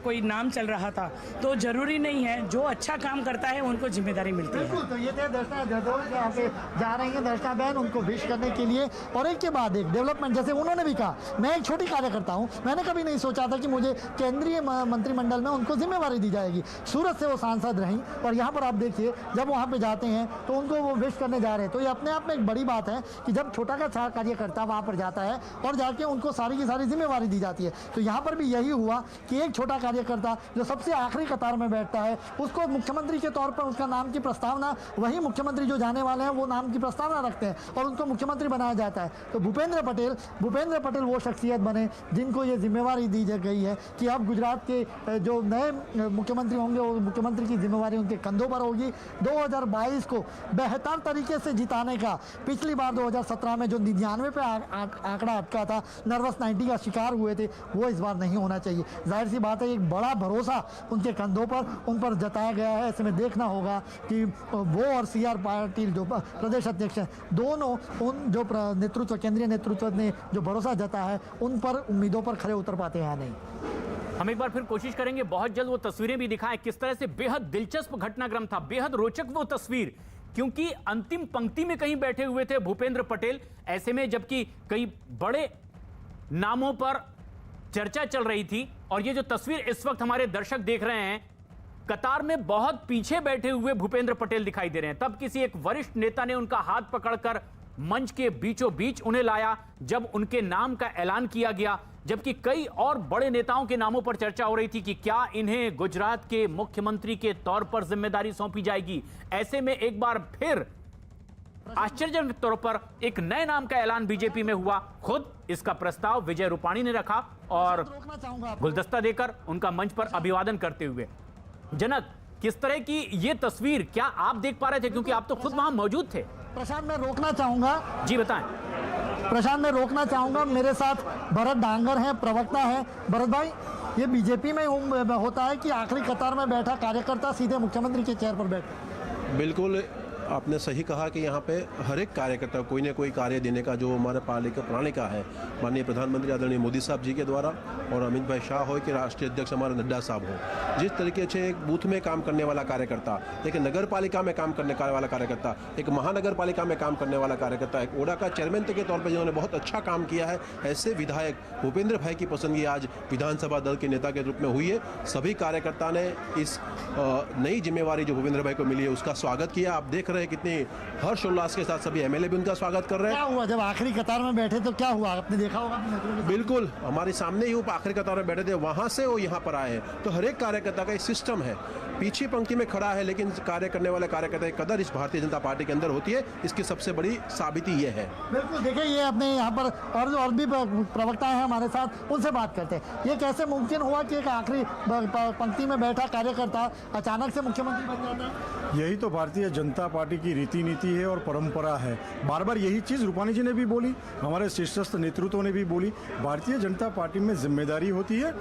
कोई नाम चल रहा था। तो जरूरी नहीं है, जो अच्छा काम करता है उनको जिम्मेदारी मिलती है। बिल्कुल, तो ये थे दर्शना जरदोश, यहाँ पे जा रही हैं दर्शना बहन उनको विश करने के लिए, और एक के बाद एक डेवलपमेंट। जैसे उन्होंने भी कहा, मैं एक छोटी कार्यकर्ता हूँ, मैंने कभी नहीं सोचा था कि मुझे केंद्रीय मंत्रिमंडल में उनको जिम्मेवारी दी जाएगी। सूरत से वो सांसद रहीं, और यहाँ पर आप देखिए जब वहाँ पे जाते हैं तो उनको वो विश करने जा रहे हैं। तो ये अपने आप में एक बड़ी बात है कि जब छोटा का कार्यकर्ता वहाँ पर जाता है और जाके उनको सारी की सारी जिम्मेवारी दी जाती है। तो यहाँ पर भी यही हुआ कि एक छोटा कार्यकर्ता जो सबसे आखिरी कतार में बैठता है, उसको मुख्यमंत्री के तौर पर उसका नाम की प्रस्तावना, वही मुख्यमंत्री जो जाने वाले हैं वो नाम की प्रस्तावना रखते हैं और उनको मुख्यमंत्री बनाया जाता है। तो भूपेंद्र पटेल वो शख्सियत बने जिनको ये जिम्मेवारी दी गई है कि अब गुजरात के जो नए मुख्यमंत्री होंगे, वो मुख्यमंत्री की जिम्मेवारी उनके कंधों पर होगी। 2022 को बेहतर तरीके से जिताने का, पिछली बार 2017 में जो 99 पे आंकड़ा अटका था, नर्वस 90 का शिकार हुए थे, वो इस बार नहीं होना चाहिए। जाहिर सी बात है, एक बड़ा भरोसा उनके कंधों पर उन पर जताया गया है। ऐसे में देखना होगा कि वो और CR पाटिल जो प्रदेश अध्यक्ष हैं, दोनों उन जो नेतृत्व, केंद्रीय नेतृत्व ने जो भरोसा जताया है, उन पर उम्मीदों पर खरे उतर पाते हैं या नहीं। हम एक बार फिर कोशिश करेंगे बहुत जल्द वो तस्वीरें भी दिखाएं, किस तरह से बेहद दिलचस्प घटनाक्रम था, बेहद रोचक वो तस्वीर, क्योंकि अंतिम पंक्ति में कहीं बैठे हुए थे भूपेंद्र पटेल। ऐसे में जबकि कई बड़े नामों पर चर्चा चल रही थी, और ये जो तस्वीर इस वक्त हमारे दर्शक देख रहे हैं, कतार में बहुत पीछे बैठे हुए भूपेंद्र पटेल दिखाई दे रहे हैं। तब किसी एक वरिष्ठ नेता ने उनका हाथ पकड़कर मंच के बीचों बीच उन्हें लाया जब उनके नाम का ऐलान किया गया, जबकि कई और बड़े नेताओं के नामों पर चर्चा हो रही थी कि क्या इन्हें गुजरात के मुख्यमंत्री के तौर पर जिम्मेदारी सौंपी जाएगी। ऐसे में एक बार फिर आश्चर्यजनक तौर पर एक नए नाम का ऐलान बीजेपी में हुआ। खुद इसका प्रस्ताव विजय रूपाणी ने रखा और गुलदस्ता देकर उनका मंच पर अभिवादन करते हुए। जनक, किस तरह की ये तस्वीर क्या आप देख पा रहे थे, क्योंकि आप तो खुद वहां मौजूद थे? प्रशांत, मैं रोकना चाहूंगा। जी बताएं। प्रशांत, मैं रोकना चाहूंगा, मेरे साथ भरत डांगर हैं, प्रवक्ता हैं। भरत भाई, ये बीजेपी में होता है कि आखिरी कतार में बैठा कार्यकर्ता सीधे मुख्यमंत्री के चेयर पर बैठे? बिल्कुल, आपने सही कहा कि यहाँ पे हर एक कार्यकर्ता कोई ना कोई कार्य देने का जो हमारे प्रणाली का है, माननीय प्रधानमंत्री आदरणीय मोदी साहब जी के द्वारा, और अमित भाई शाह हो कि राष्ट्रीय अध्यक्ष हमारे नड्डा साहब हो, जिस तरीके से एक बूथ में काम करने वाला कार्यकर्ता, एक नगर पालिका में काम करने वाला कार्यकर्ता, एक महानगर पालिका में काम करने वाला कार्यकर्ता, एक ओडा का चेयरमैन के तौर पर जिन्होंने बहुत अच्छा काम किया है, ऐसे विधायक भूपेंद्र भाई की पसंदगी आज विधानसभा दल के नेता के रूप में हुई है। सभी कार्यकर्ता ने इस नई जिम्मेवारी जो भूपेंद्र भाई को मिली है उसका स्वागत किया। आप देख रहे हैं कितनी हर्षोल्लास के साथ सभी एमएलए भी उनका स्वागत कर रहे हैं। क्या हुआ जब आखिरी कतार में बैठे, तो क्या हुआ आपने देखा होगा? बिल्कुल, हमारे सामने ही आखिरी कतार में बैठे थे, वहां से वो यहाँ पर आए हैं। तो हर एक कार्यकर्ता का एक सिस्टम है, पीछी पंक्ति में खड़ा है, लेकिन कार्य करने वाले कार्यकर्ता की कदर इस भारतीय जनता पार्टी के अंदर होती है। इसकी सबसे बड़ी साबिती ये है। बिल्कुल, देखिए ये अपने यहाँ पर और भी प्रवक्ता हैं हमारे साथ, उनसे बात करते हैं। ये कैसे मुमकिन हुआ कि एक आखिरी पंक्ति में बैठा कार्यकर्ता अचानक से मुख्यमंत्री बन जाता है? यही तो भारतीय जनता पार्टी की रीति नीति है और परंपरा है। बार बार यही चीज़ रूपानी जी ने भी बोली, हमारे शीर्षस्थ नेतृत्व ने भी बोली। भारतीय जनता पार्टी में जिम्मेदारी होती है,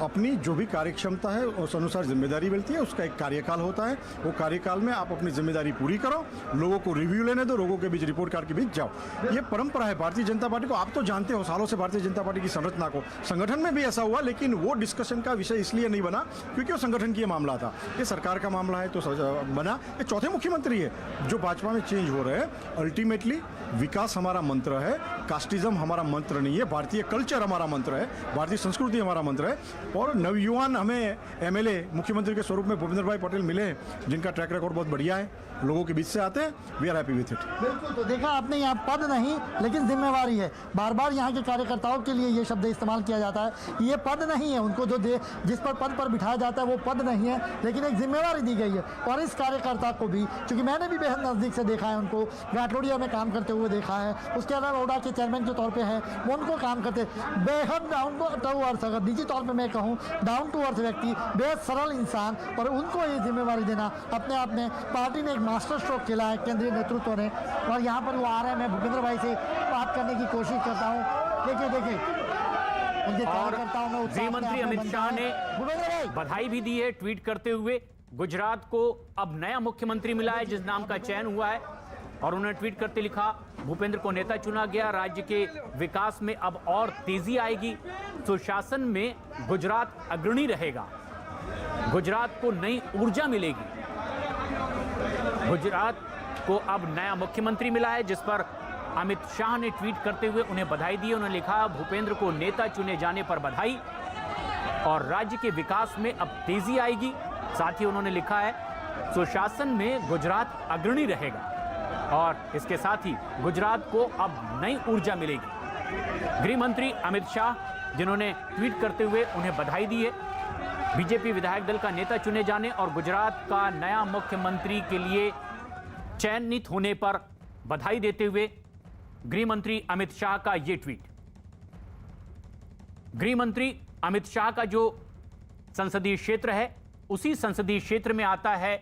अपनी जो भी कार्य क्षमता है उस अनुसार जिम्मेदारी मिलती है। उसका एक कार्यकाल होता है, वो कार्यकाल में आप अपनी जिम्मेदारी पूरी करो, लोगों को रिव्यू लेने दो, लोगों के बीच रिपोर्ट कार्ड के बीच जाओ। ये परंपरा है भारतीय जनता पार्टी को। आप तो जानते हो सालों से भारतीय जनता पार्टी की संरचना को, संगठन में भी ऐसा हुआ, लेकिन वो डिस्कशन का विषय इसलिए नहीं बना क्योंकि वो संगठन की मामला था। ये सरकार का मामला है तो बना। ये चौथे मुख्यमंत्री है जो भाजपा में चेंज हो रहे हैं। अल्टीमेटली विकास हमारा मंत्र है, कास्टिज्म हमारा मंत्र नहीं है, भारतीय कल्चर हमारा मंत्र है, भारतीय संस्कृति हमारा मंत्र है। और नवयुवान हमें एमएलए मुख्यमंत्री के स्वरूप में भूपेंद्र भाई पटेल मिले हैं, जिनका ट्रैक रिकॉर्ड बहुत बढ़िया है, लोगों के बीच से आते हैं। We are happy with it. बिल्कुल, तो देखा आपने, यहाँ पद नहीं लेकिन जिम्मेवारी है। बार बार यहाँ के कार्यकर्ताओं के लिए ये शब्द इस्तेमाल किया जाता है। ये पद नहीं है, उनको जो जिस पर पद पर बिठाया जाता है वो पद नहीं है, लेकिन एक जिम्मेवारी दी गई है। और इस कार्यकर्ता को भी, क्योंकि मैंने भी बेहद नज़दीक से देखा है उनको, घाटलोडिया में काम करते हुए देखा है, उसके अलावा ओडा के चेयरमैन के तौर पे है, वो उनको काम करते बेहद डाउन टू अर्थ, अगर निजी तौर पे मैं कहूँ डाउन टू अर्थ व्यक्ति, बेहद सरल इंसान, और उनको ये जिम्मेवारी देना अपने आप में पार्टी ने एक मास्टर स्ट्रोक खेला है केंद्रीय नेतृत्व ने। और यहाँ पर वो आ रहे हैं, मैं भूपेंद्र भाई से बात करने की कोशिश करता हूँ। देखिए उनके कार्यकर्ताओं में गृह मंत्री अमित शाह ने बधाई भी दी है, ट्वीट करते हुए। गुजरात को अब नया मुख्यमंत्री मिला है जिस नाम का चयन हुआ है, और उन्होंने ट्वीट करते लिखा, भूपेंद्र को नेता चुना गया, राज्य के विकास में अब और तेजी आएगी, सुशासन में गुजरात अग्रणी रहेगा, गुजरात को नई ऊर्जा मिलेगी। गुजरात को अब नया मुख्यमंत्री मिला है, जिस पर अमित शाह ने ट्वीट करते हुए उन्हें बधाई दी। उन्होंने लिखा, भूपेंद्र को नेता चुने जाने पर बधाई, और राज्य के विकास में अब तेजी आएगी। साथ ही उन्होंने लिखा है, सुशासन में गुजरात अग्रणी रहेगा, और इसके साथ ही गुजरात को अब नई ऊर्जा मिलेगी। गृह मंत्री अमित शाह, जिन्होंने ट्वीट करते हुए उन्हें बधाई दी है, बीजेपी विधायक दल का नेता चुने जाने और गुजरात का नया मुख्यमंत्री के लिए चयनित होने पर बधाई देते हुए गृह मंत्री अमित शाह का यह ट्वीट। गृह मंत्री अमित शाह का जो संसदीय क्षेत्र है, उसी संसदीय क्षेत्र में आता है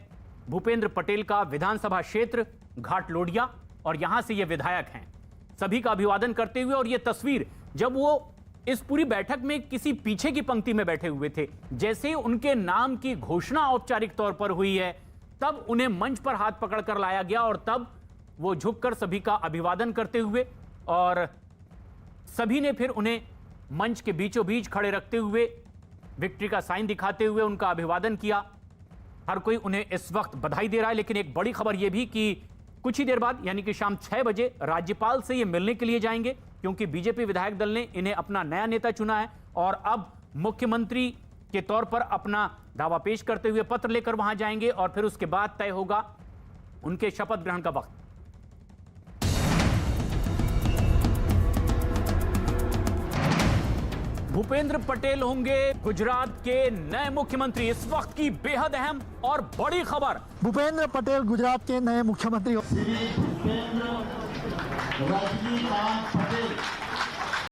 भूपेंद्र पटेल का विधानसभा क्षेत्र घाटलोडिया, और यहां से ये विधायक हैं। सभी का अभिवादन करते हुए, और ये तस्वीर जब वो इस पूरी बैठक में किसी पीछे की पंक्ति में बैठे हुए थे, जैसे ही उनके नाम की घोषणा औपचारिक तौर पर हुई है, तब उन्हें मंच पर हाथ पकड़कर लाया गया, और तब वो झुककर सभी का अभिवादन करते हुए, और सभी ने फिर उन्हें मंच के बीचों बीच खड़े रखते हुए विक्ट्री का साइन दिखाते हुए उनका अभिवादन किया। हर कोई उन्हें इस वक्त बधाई दे रहा है। लेकिन एक बड़ी खबर यह भी कि कुछ ही देर बाद, यानी कि शाम 6 बजे राज्यपाल से ये मिलने के लिए जाएंगे, क्योंकि बीजेपी विधायक दल ने इन्हें अपना नया नेता चुना है, और अब मुख्यमंत्री के तौर पर अपना दावा पेश करते हुए पत्र लेकर वहां जाएंगे, और फिर उसके बाद तय होगा उनके शपथ ग्रहण का वक्त। भूपेंद्र पटेल होंगे गुजरात के नए मुख्यमंत्री। इस वक्त की बेहद अहम और बड़ी खबर, भूपेंद्र पटेल गुजरात के नए मुख्यमंत्री। श्री भूपेंद्र रजनीकांत पटेल